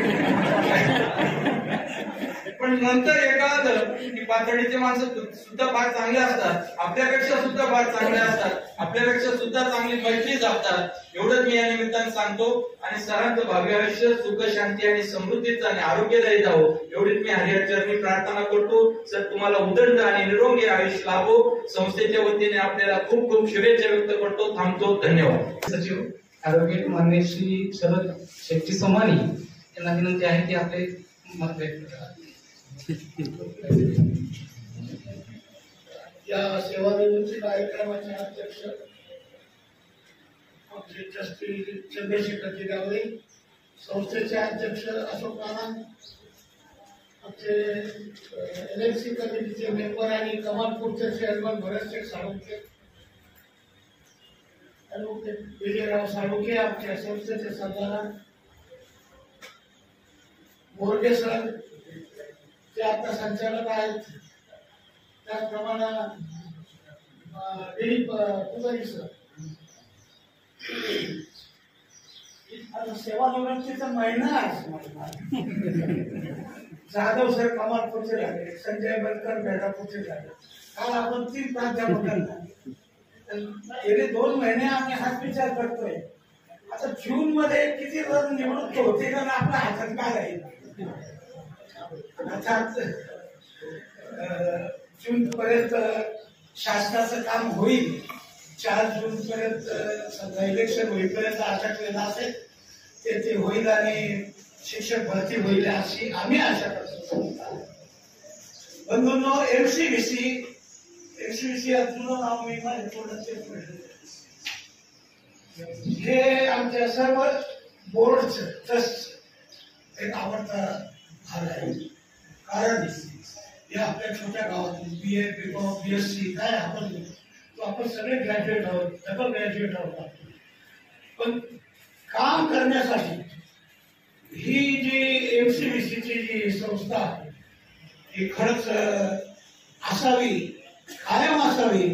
पण नंतर हे कळलं की पातळीचे माणसं सुद्धा फार चांगले असतात, आपल्यापेक्षा सुद्धा फार चांगले असतात, आपल्यापेक्षा सुद्धा चांगली मैत्री जपतात. एवढंच मी या निमित्ताने सांगतो. आणि सरांचं भावी आयुष्य सुख शांती आणि समृद्धीचं आणि आरोग्यदायी जावं एवढीच मी हरिहरचरणी प्रार्थना करतो. सर तुम्हाला उदंड आणि निरोगी आयुष्य लाभो. संस्थेच्या वतीने आपल्याला खूप खूप शुभेच्छा व्यक्त करतो. थांबतो. धन्यवाद. सचिव ऍडव्होकेट माननीय श्री शरद शेट्टी सोमानी यांना विनंती आहे की आपले मत व्यक्त करा. या सेवानिवृत्ती कार्यक्रमाचे अध्यक्ष आमचे ट्रस्टी चंद्रशेखर गावडे, संस्थेचे अध्यक्ष अशोक नाना, आमचे LLC कमिटीचे मेंबर आणि कमालपूरचे चेअरमन भरतशेठ साळुंखे, ॲडव्होकेट विजयराव साळुंखे आमच्या संस्थेचे संचालक, बोर्डे सर ते आता संचालक आहेत, त्याचप्रमाणे दिलीप पुजारी सर. आता सेवानिवृत्तीचा महिना आहे. जाधव सर कमालपूरचे झाले, संजय बनकर बेलापूरचे झाले. काल आपण 3 प्राध्यापकांना गेले 2 महिने आम्ही हाच विचार करतोय, आता जून मध्ये किती जण निवृत्त होते का आपल्या हातात काय राहील. अर्थात जून पर्यंत शासनाचं काम होईल. 4 जून पर्यंत समजा इलेक्शन होईपर्यंत अटकलेलं असेल ते होईल आणि शिक्षक भरती होईल अशी आम्ही आशा करतो. बंधूंनो, एमसीबीसी जुनं नाव मी हे आमच्या सर्व बोर्डचं ट्रस्ट एक आवडता भाग आहे. कारण या आपल्या छोट्या गावातून BA, BCom, BSc काय आपण सगळे ग्रॅज्युएट आहोत, डबल ग्रॅज्युएट आहोत. पण काम करण्यासाठी ही जी एमसीबीसीची जी संस्था आहे ही खरंच असावी, कायम असावी.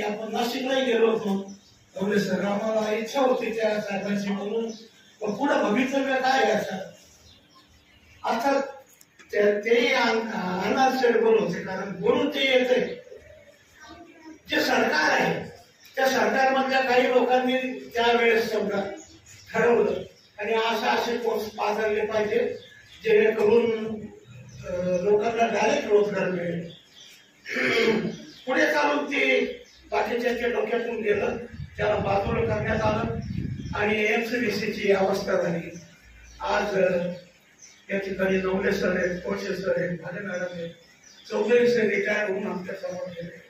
आपण नाशिकलाही गेलो होतो, एवढे सर आम्हाला इच्छा होती त्या साहेबांशी बोलून, पण पुढे भवितव्य काय घ्यायचं. अर्थात तेही अनअनसेडेबल होते, कारण बोलून ते येते. जे सरकार आहे त्या सरकारमधल्या काही लोकांनी त्यावेळेस समजा ठरवलं आणि असे कोर्स पाजळले पाहिजे जेणेकरून लोकांना डायरेक्ट रोजगार मिळेल. पुढे चालून ते बाकीच्या डोक्यातून गेलं, त्याला बाजूला करण्यात आलं आणि एमसीबीसीची अवस्था झाली. आज या ठिकाणी नवले सर आहेत, कोचे सर आहेत, भाले मॅडम आहेत, चौधरी सर रिटायर होऊन आमच्या समोर गेले.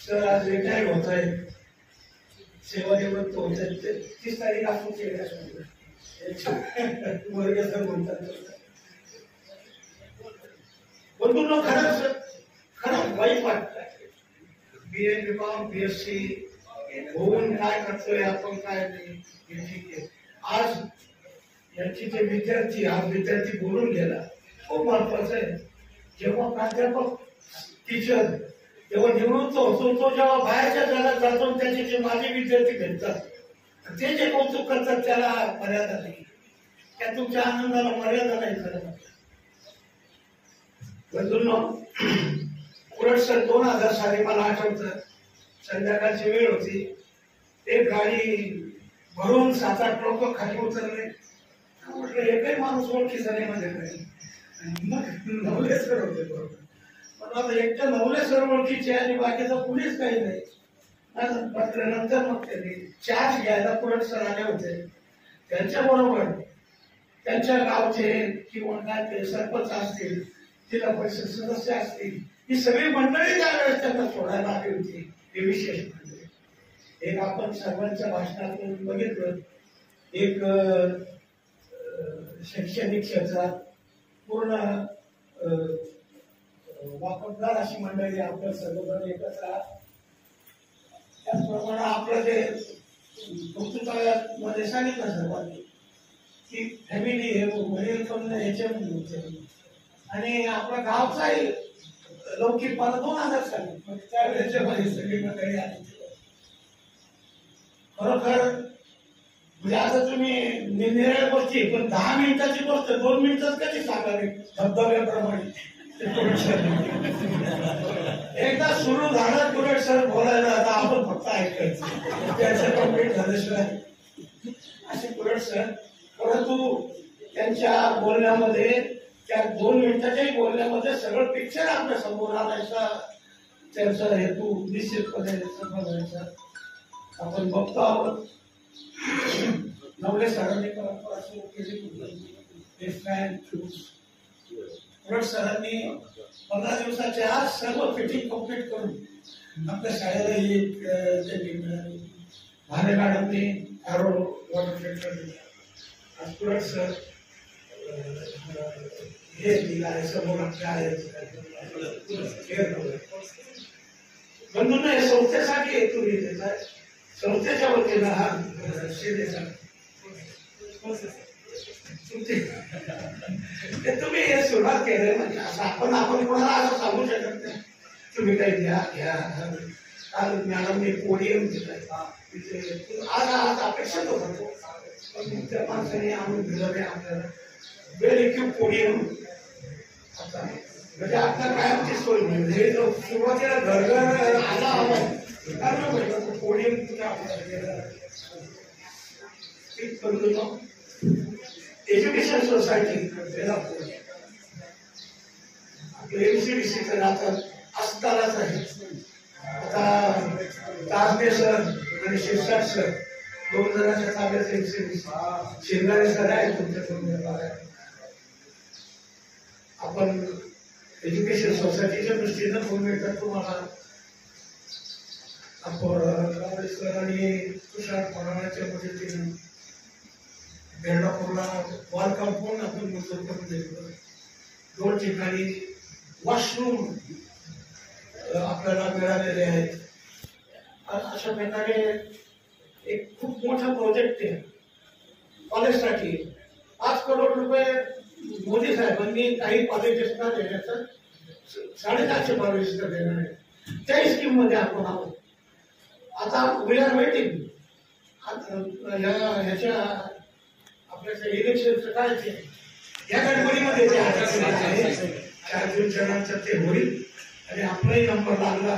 सर आज रिटायर होत आहेत, सेवानिवृत्त होत आहेत. 30 तारीख आपण वर्ग सर म्हणतात. बंधूंनो, खरंच वाईट वाटतं. BA, BCom, BSc होऊन काय करतोय आपण, काय नाही हे ठीक आहे. आज यांची जे विद्यार्थी, हा विद्यार्थी बोलून गेला, खूप महत्वाचं आहे. जेव्हा प्राध्यापक टीचर तेव्हा निवृत्त होतो, तो जेव्हा बाहेरच्या जगात जातो त्याचे जे माझे विद्यार्थी भेटतात ते जे कौतुक करतात त्याला मर्यादा नाही. त्या तुमच्या आनंदाला मर्यादा नाही. खरं बंधूंनो, कुरट सर 2000 साली मला आठवतं, संध्याकाळची वेळ होती, एक गाडी भरून 7-8 लोक खाली उतरले. म्हटलं एकही माणूस ओळखीचा नाही माझ्याकडे. मग नवले सर होते बरोबर. पण आता एकट्या नवले सर ओळखीचे आणि बाकीचं कुणीच काही नाही. नंतर मग त्यांनी चार्ज घ्यायला कुरट सर आले होते. त्यांच्या बरोबर त्यांच्या गावचे किंवा काय ते सरपंच असतील, जिल्हा परिषद सदस्य असतील, ही सगळी मंडळी त्यावेळेस त्यांना सोडायला आली होती. हे विशेष म्हणजे एक आपण सर्वांच्या भाषणातून बघितलं, एक शैक्षणिक क्षेत्रात पूर्ण वापरदार अशी मंडळी आपल्या सर्वजण एकत्र. त्याचप्रमाणे आपलं जे पुस्तकामध्ये सांगितलं सर्वांनी की फॅमिली हे वडील पण याच्यामध्ये होते आणि आपला गावचाही लौकिकपणा 2000 साली त्यावेळेच्या सगळी मंडळी आली. खरोखर म्हणजे आता तुम्ही निरनिराळ्या गोष्टी, पण 10 मिनिटाची गोष्ट 2 मिनिटात कशी सांगावी धबधब्याप्रमाणे. एकदा सुरू झालं कुरट सर बोलायला, आता आपण फक्त ऐकायचं, त्याचं कम्प्लीट झाल्याशिवाय. असे कुरट सर, परंतु त्यांच्या बोलण्यामध्ये, त्या 2 मिनिटाच्याही बोलण्यामध्ये सगळं पिक्चर आपल्या समोर आणायचा त्यांचा हेतू निश्चितपणे सफल व्हायचा. आपण बघतो आहोत नवले सरांनी परंपरा सुरू केली. कुरट सरांनी 15 दिवसाच्या आत सर्व फिटिंग कम्प्लीट करून आपल्या शाळेला ही त्यांनी मिळाली. भाले मॅडमनी आरो वॉटर फिल्टर दिला. आज कुरट सर हे दिलं आहे समोर आपल्या आहे. बंधूंना हे संस्थेसाठी हेतू देत आहे. संस्थेच्या वतीनं हा शिलेचा तुम्ही हे सुरुवात केलं म्हणजे असं आपण कोणाला असं सांगू शकत नाही तुम्ही काही घ्या. काल मॅडमने पोडियम दिलाय आज अपेक्षित होता पण त्या माणसाने आणून दिलं नाही आपल्याला वेल इक्विप पोडियम. आता म्हणजे आपल्याला कायमची सोय मिळेल. सुरुवातीला घर आला हवा पोडियम कुठे आपल्याला एज्युकेशन सोसायटी आपलं एमसीडीसीचं नातं असतानाच आहे. आता ताजबे सर आणि शिरसाट सर 2 जणांच्या ताब्यात एमसीडीसी शिंगारे सर आहे तुमच्याकडून. आपण एज्युकेशन सोसायटीच्या दृष्टीनं फोन मिळतात तुम्हाला आपण सर आणि तुषार पराणाच्या मदतीनं बेंडापूरला वॉल कंपाऊंड आपण मंजूर करून दिलं. 2 ठिकाणी वॉशरूम आपल्याला मिळालेले आहेत. अशा प्रकारे एक खूप मोठा प्रोजेक्ट आहे कॉलेजसाठी. 5 करोड रुपये मोदी साहेबांनी काही कॉलेजेसना देण्याचं 450 कॉलेजेसना देणार आहे. त्या स्कीम मध्ये आपण आहोत. आता वी आर वेटिंग ह्याच्या आपल्याच्या इलेक्शनचं काय ते या गडबडीमध्ये ते आहे. 4 जूनच्या ते होईल आणि आपलाही नंबर लागला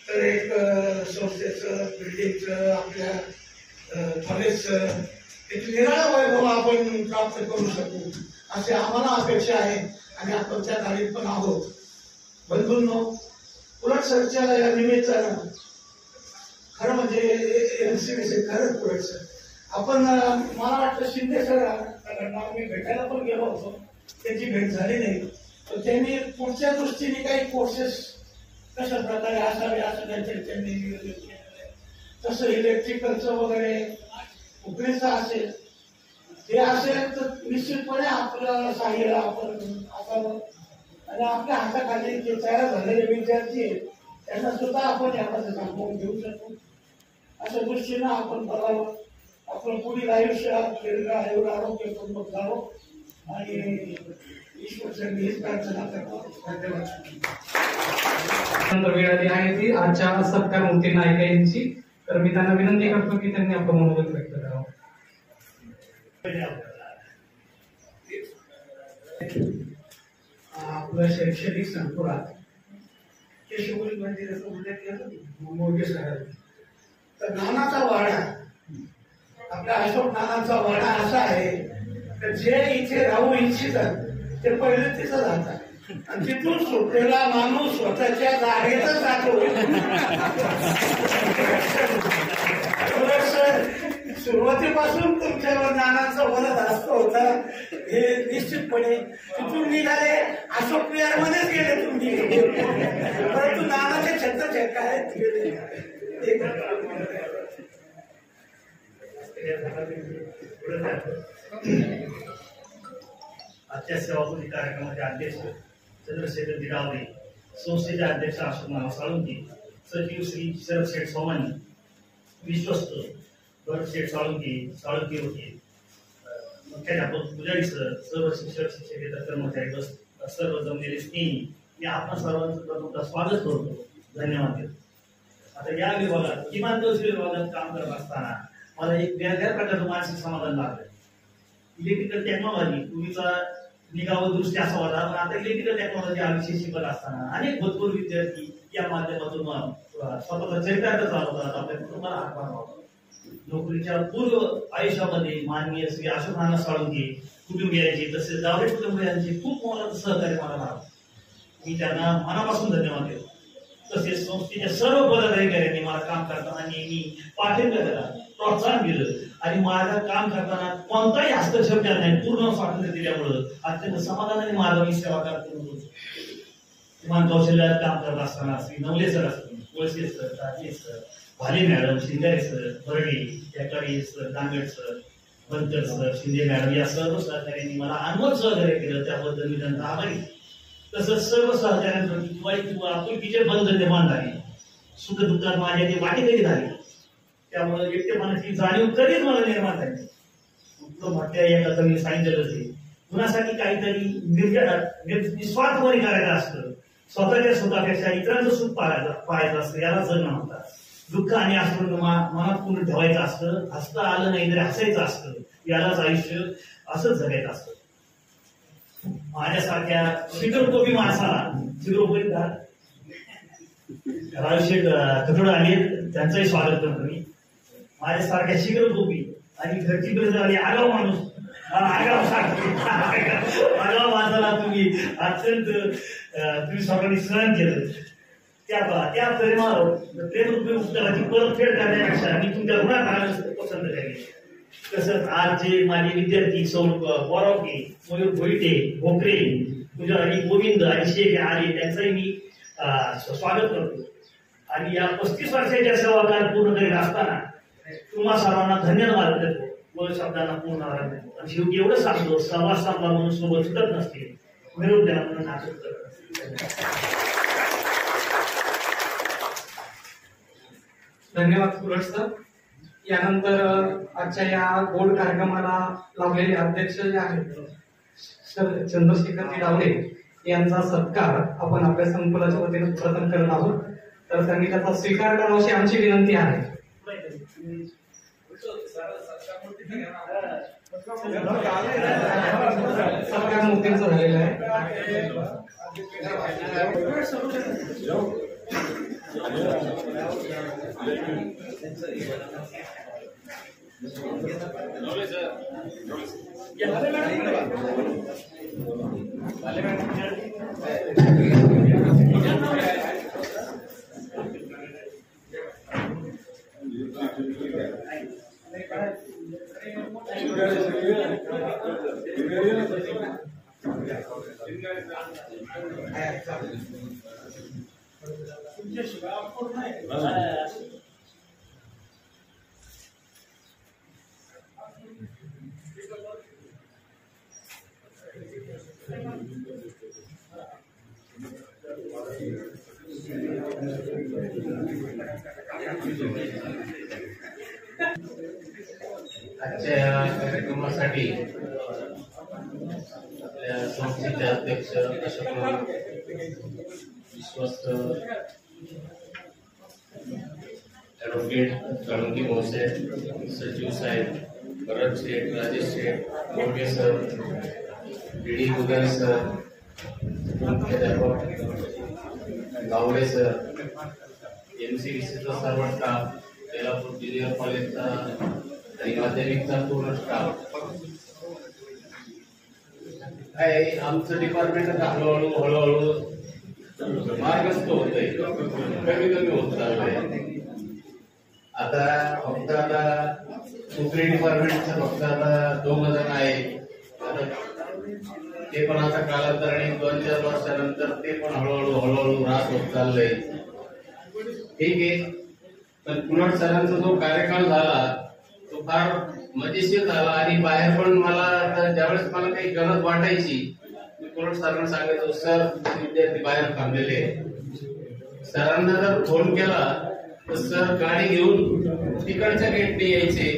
तर एक संस्थेचं बिल्डिंगचं आपल्या कॉलेजचं एक निराळा वैभव आपण प्राप्त करू शकू असे आम्हाला अपेक्षा आहे आणि आपण त्या गाडीत पण आहोत. बंधूंनो, उलट सरच्या या निमित्तानं खरं म्हणजे एमसीबीसी खरंच पुढे सर आपण मला वाटतं शिंदे सर मी भेटायला पण गेलो होतो. त्याची भेट झाली नाही तर त्यांनी पुढच्या दृष्टीने काही कोर्सेस कशा प्रकारे असावे असं त्यांनी नियोजन केलेलं. तसं इलेक्ट्रिकलचं वगैरे उकळीचं असेल ते असेल तर निश्चितपणे आपलं सहाय्य आपण असावं आणि आपल्या हाताखाली जे तयार झालेले विद्यार्थी आहेत त्यांना सुद्धा आपण यामध्ये सामावून घेऊ शकू अशा दृष्टीनं आपण बघावं. आपलं पुढील आयुष्य दीर्घ आरोग्य पूर्ण जावं आणि ईश्वरचरणी हीच प्रार्थना करतो. धन्यवाद. वेळ आली आहे ती आजच्या सत्कार मूर्ती नायका यांची. तर मी त्यांना विनंती करतो की त्यांनी आपलं मनोगत व्यक्त करावं. आपलं शैक्षणिक संकुलात केशवरी मंदिराचा उल्लेख केला मोठे सर तर नानाचा वाडा आपल्या अशोक नानाचा वाडा असा आहे तर जे इथे राहू इच्छितात ते पहिले तिथं जातात आणि तिथून सुटलेला माणूस स्वतःच्या जागेतच जातो. सुरुवातीपासून तुमच्यावर नानांचा वरद हस्त होता हे निश्चितपणे तिथून निघाले अशोक विहार मध्येच गेले तुम्ही परंतु नानाचे छत्त आहेत गेले. आजच्या सेवापूर्ती कार्यक्रमाचे अध्यक्ष चंद्रशेखर गिरावले, संस्थेचे अध्यक्ष अशोक साळुंके, सचिव श्री शरद शेठ सोमानी, विश्वस्त भरत शेठ साळुंके होते, मुख्याध्यापक पुजारी सर, सर्व शिक्षक शिक्षकेतर कर्मचारी बस सर्व जमलेले स्नेही मी आपण सर्वांचं प्रथमतः स्वागत करतो. धन्यवाद देतो. आता या विभागात किमान 2 विभागात काम करत असताना मला एक वेगळ्या प्रकारचं मानसिक समाधान लागलं. इलेक्ट्रिकल टेक्नॉलॉजी पूर्वीचा निगाव दृष्टी असा होता पण आता इलेक्ट्रिकल टेक्नॉलॉजी हा विषय शिकत असताना अनेक भूतपूर्व विद्यार्थी या माध्यमातून स्वतःचा चरितार्थ चालवतात, आपल्या कुटुंबाला हातभार लावतात. नोकरीच्या पूर्व आयुष्यामध्ये माननीय श्री अशोक नाना साळुंके कुटुंबियांचे तसेच जावळे कुटुंबियांचे खूप मोलाचं सहकार्य मला लाभलं. मी त्यांना मनापासून धन्यवाद देतो. तसेच संस्थेच्या सर्व पदाधिकाऱ्यांनी मला काम करताना नेहमी पाठिंबा दिला, प्रोत्साहन दिलं आणि माझं काम करताना कोणताही हस्तक्षेप केला नाही. पूर्ण स्वातंत्र्य दिल्यामुळं अत्यंत समाधानाने माझा मी सेवा करतो. विमान कौशल्यात काम करत असताना श्री नवले सर असतील, वळसे सर, राजे सर, भाले मॅडम, शिंदे सर, बर्डे, त्याकाळी सर, दांगड सर, बनकर सर, शिंदे मॅडम या सर्व सहकार्यांनी मला अनमोल सहकार्य केलं त्याबद्दल मी त्यांचा आभारी. तसंच सर्व सहकार्यांप्रती किंवा आपुलकीचे बंध निर्माण झाले. सुख दुःखात माझ्या ते वाटेकरी झाले. त्यामुळे एकटेपणाची जाणीव कधीच मला निर्माण झाली. म्हटल्या एका कमी सांगितलेलं ते कुणासाठी काहीतरी निस्वार्थपणे करायचं असतं, स्वतःच्या सुखापेक्षा इतरांचं सुख पाहायचं असतं, याला जगणं म्हणतात. दुःख आणि आश्रम मनात पूर्ण ठेवायचं असतं, हसता आलं नाही तरी हसायचं असतं, यालाच आयुष्य असंच जगायचं असतं. माझ्यासारख्या शिखरकोपी माणसाला शिखरकोपी रावशेठ कठोळ आले, त्यांचंही स्वागत करतो मी. माझ्यासारख्या शिखरकोपी आणि घरची गरज आली आगाव माणूस, आगाव माणसाला तुम्ही अत्यंत तुम्ही सर्वांनी सहन केलं. त्या प्रेमरूपी उत्तराची परतफेड करण्यापेक्षा मी तुमच्या ऋणात पसंत केली. तसंच आज जे माझे विद्यार्थी सौ बोरावके, मयूर भोईटे, भोकरे, आणि गोविंद आणि शेख आले, त्यांचंही मी स्वागत करतो. आणि या 35 वर्षाच्या सेवाकाल पूर्ण करीत असताना तुम्हा सर्वांना धन्यवाद देतो व शब्दांना पूर्ण आराम देतो. आणि शेवटी एवढं सांगतो, संवाद साधला म्हणून सोबत सुटत नसते, निरोप द्या म्हणून नाचत करत नसते. धन्यवाद सुरज सर. यानंतर आजच्या या गोड कार्यक्रमाला लावलेले अध्यक्ष जे आहेत सर चंद्रशेखर डावरे यांचा सत्कार आपण आपल्या संकुलाच्या वतीने प्रथम करत आहोत. तर त्यांनी त्याचा स्वीकार करावा अशी आमची विनंती आहे. सत्कार मुक्तींचा झालेला आहे. आजच्या या कार्यक्रमासाठी आपल्या संस्थेचे अध्यक्ष अशोक विश्वस्त ॲडव्होकेट काळुंकी भाऊसाहेब, सचिव साहेब, भरत शेठ, राजेश शेठ, मोठे सर, डी गुगल सर, मुख्याध्यापक गावडे सर, MCVCचा सर्व स्टाफ, बेलापूर ज्युनियर कॉलेजचा आणि माध्यमिकचा पूर्ण स्टाफ. काय आमचं डिपार्टमेंट आता हळूहळू मार्गस्थ होतंय, कमी होत चाललंय. आता फक्त सुप्री डिपार्टमेंटचं फक्त आता 2 जण आहे. ते पण आता कालांतराने 2-4 वर्षानंतर ते पण हळूहळू ह्रास होत चाललंय. ठीक आहे, पण कुणाल सरांचा जो कार्यकाळ झाला तो फार मजेशीर झाला. आणि बाहेर पण मला ज्यावेळेस मला काही गरज वाटायची मी कुणाल सरांना सांगायचो, सर विद्यार्थी बाहेर थांबलेले. सरांना जर फोन केला तर सर गाडी घेऊन तिकडच्या गेटने यायचे.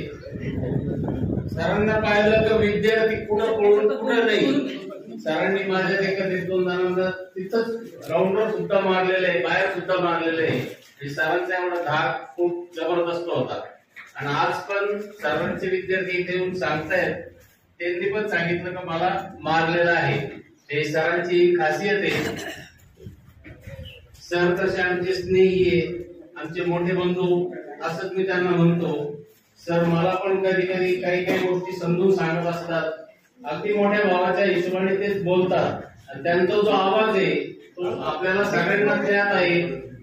सरांना पाहिलं तर विद्यार्थी कुठं पळून कुठं नाही. सरांनी माझ्या एका 2 जणांना तिथंच ग्राउंडवर सुद्धा मारलेलं आहे, बाहेर सुद्धा मारलेलं आहे. सरांचा एवढा धाक खूप जबरदस्त होता. आणि आज पण सरांचे विद्यार्थी इथे येऊन सांगतायत, त्यांनी पण सांगितलं का मला मारलेलं आहे. हे सरांची खासियत आहे. सर तसे आमचे स्नेही आहे, आमचे मोठे बंधू असंच मी त्यांना म्हणतो. सर मला पण कधी कधी काही गोष्टी समजून सांगत असतात. अगदी मोठ्या भावाच्या हिशोबाने तेच बोलतात. आणि त्यांचा जो आवाज आहे तो आपल्याला सगळ्यांना ज्ञात आहे.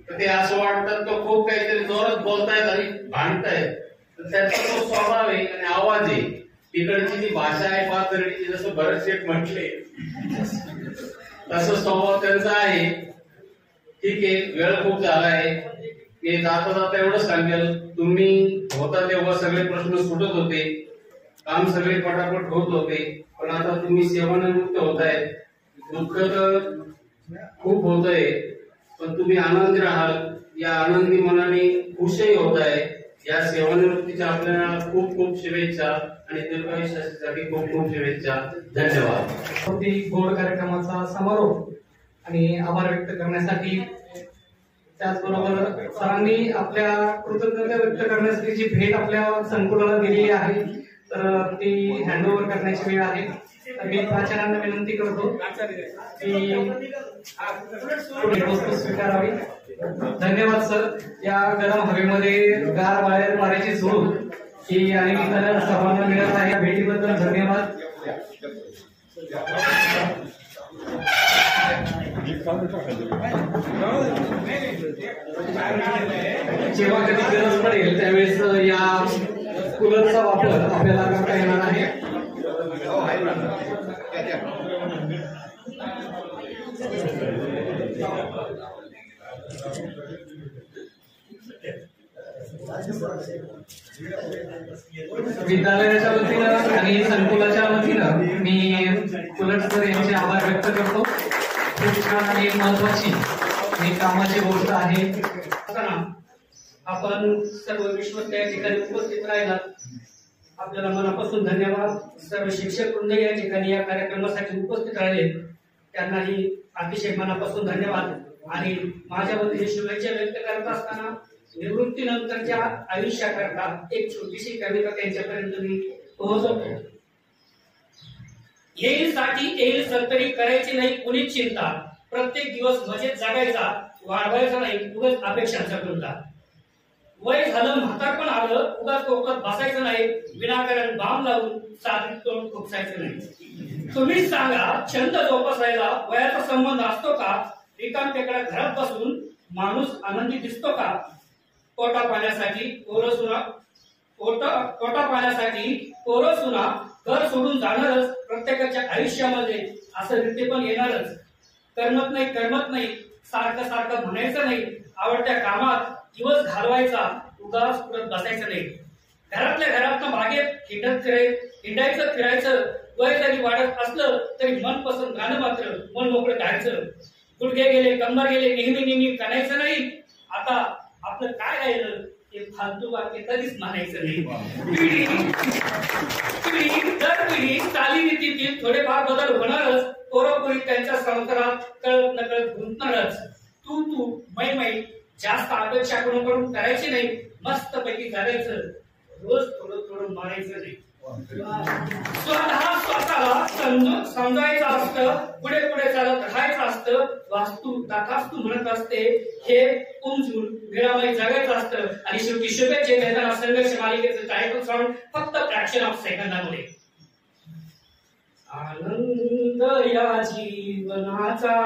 तर ते असं वाटतं तो खूप काहीतरी जोरात बोलतायत आणि भांडतायत. तर त्याचा तो स्वभाव आहे आणि आवाज आहे. तिकडची जी भाषा आहे पाथर्डीची, जसं भरत शेठ म्हटले तसं स्वभाव त्यांचा आहे. ठीक आहे, वेळ खूप झाला आहे. मी जाता जाता एवढंच सांगेल, तुम्ही होता तेव्हा सगळे प्रश्न सुटत होते, काम सगळे पटापट होत होते. पण आता तुम्ही सेवानिवृत्त होताय, दुःख तर खूप होत आहे. पण तुम्ही आनंदी राहाल या आनंदी मनाने खुशही होत आहे. या सेवानिवृत्तीच्या आपल्याला खूप खूप शुभेच्छा आणि दीर्घायुष्यासाठी खूप खूप शुभेच्छा. धन्यवाद. गोड कार्यक्रमाचा समारोप आणि आभार व्यक्त करण्यासाठी, त्याचबरोबर सरांनी आपल्या कृतज्ञता व्यक्त करण्यासाठी जी भेट आपल्या संकुलाला दिलेली आहे तर ती हँडओव्हर करण्याची वेळ आहे. तर मी प्राचार्यांना विनंती करतो की वस्तू स्वीकारावी. धन्यवाद सर. या गरम हवेमध्ये गार बाहेर पाण्याची झोप ही आणि इतर सर्वांना मिळत आहे. या भेटीबद्दल धन्यवाद. जेव्हा कधी गरज पडेल त्यावेळेस या कूलरचा वापर आपल्याला करता येणार आहे. विद्यालयाच्या वतीनं आणि संकुलाच्या वतीनं मी कुलट सर यांचे आभार व्यक्त करतो. खूप छान आणि महत्वाची आणि कामाची गोष्ट आहे. आपण सर्व विश्वास या ठिकाणी उपस्थित राहिलात, आपल्याला मनापासून धन्यवाद. सर्व शिक्षक वृंद या ठिकाणी या कार्यक्रमासाठी उपस्थित राहिले त्यांनाही अतिशय मनापासून धन्यवाद. आणि माझ्या वतीने शुभेच्छा व्यक्त करत असताना निवृत्तीनंतरच्या आयुष्याकरता एक छोटीशी कविता त्यांच्यापर्यंत मी पोहोचवतो. येईल साठी येईल सत्तरी करायची नाही कुणीच चिंता, प्रत्येक दिवस मजेत जगायचा, वाढवायचा नाही उगाच अपेक्षांचा कोणता. वय झालं म्हातारपण आलं उगाच कोकणात बसायचं नाही, विनाकारण बाम लावून साधीत तोंड खुपसायचं नाही. तुम्हीच सांगा छंद जोपासायला वयाचा संबंध असतो का? रिकामटेकडे घरात बसून माणूस आनंदी दिसतो का? पोटा पाण्यासाठी पोरं सुना घर सोडून जाणारच, प्रत्येकाच्या आयुष्यामध्ये असं रीती पण येणारच. करमत नाही सारखं सारखं म्हणायचं नाही, आवडत्या कामात दिवस घालवायचा उगाच पुरत बसायचं नाही. घरातल्या घरात बागेत हिंडायचं फिरायचं, वय जरी वाढत असलं तरी मनपसंत गाणं मात्र मन मोकळं गायचं. गुडघे गेले कंबर गेले नेहमी करायचं नाही, आता आपलं काय राहिलं हे फालतू वाक्य कधीच म्हणायचं नाही. पिढी दर पिढी चालीरीतीतील थोडेफार बदल होणारच, पोरोपोरी त्यांच्या संसारात कळत नकळत गुंतणारच. तू मै जास्त अपेक्षा करून करायची नाही, मस्त पैकी करायचं, रोज थोडं मारायचं नाही. स्वतःला समजायचं असतं, पुढे चालत राहायचं असतं, वास्तू तथास्तू म्हणत असते, हे उमजून वेळामध्ये जगायचं असतं. आणि शेवटी शुभेच्छा देताना संघर्ष मालिकेचं टायटल साऊंड फक्त फ्रॅक्शन ऑफ सेकंदामध्ये. आनंद या जीवनाचा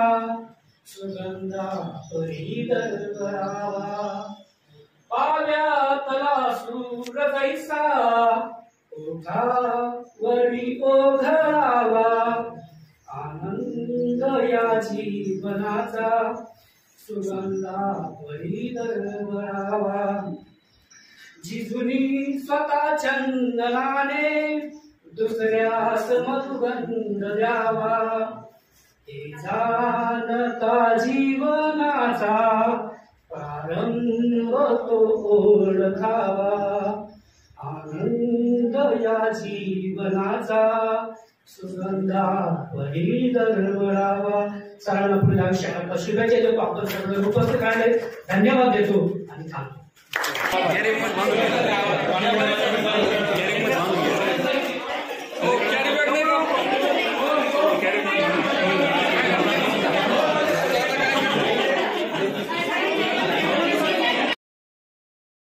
सुगंधा परिदर करावा, पाव्यातला सूर जैसा ओठावरी ओघळावा. आनंद या जीवनाचा सुगंधा परिदर करावा. जिजुनी स्वतः चंदनाने दुसऱ्यास मधुगंध द्यावा, ते जाणता जीवनाचा प्रारंभ तो ओळखावा. आनंद या जीवनाचा सुगंधा परिदर वळावा. सरांना पुढील आयुष्याकरता शुभेच्छा देतो. आपण सगळे उपस्थित राहिले धन्यवाद देतो आणि थांबतो.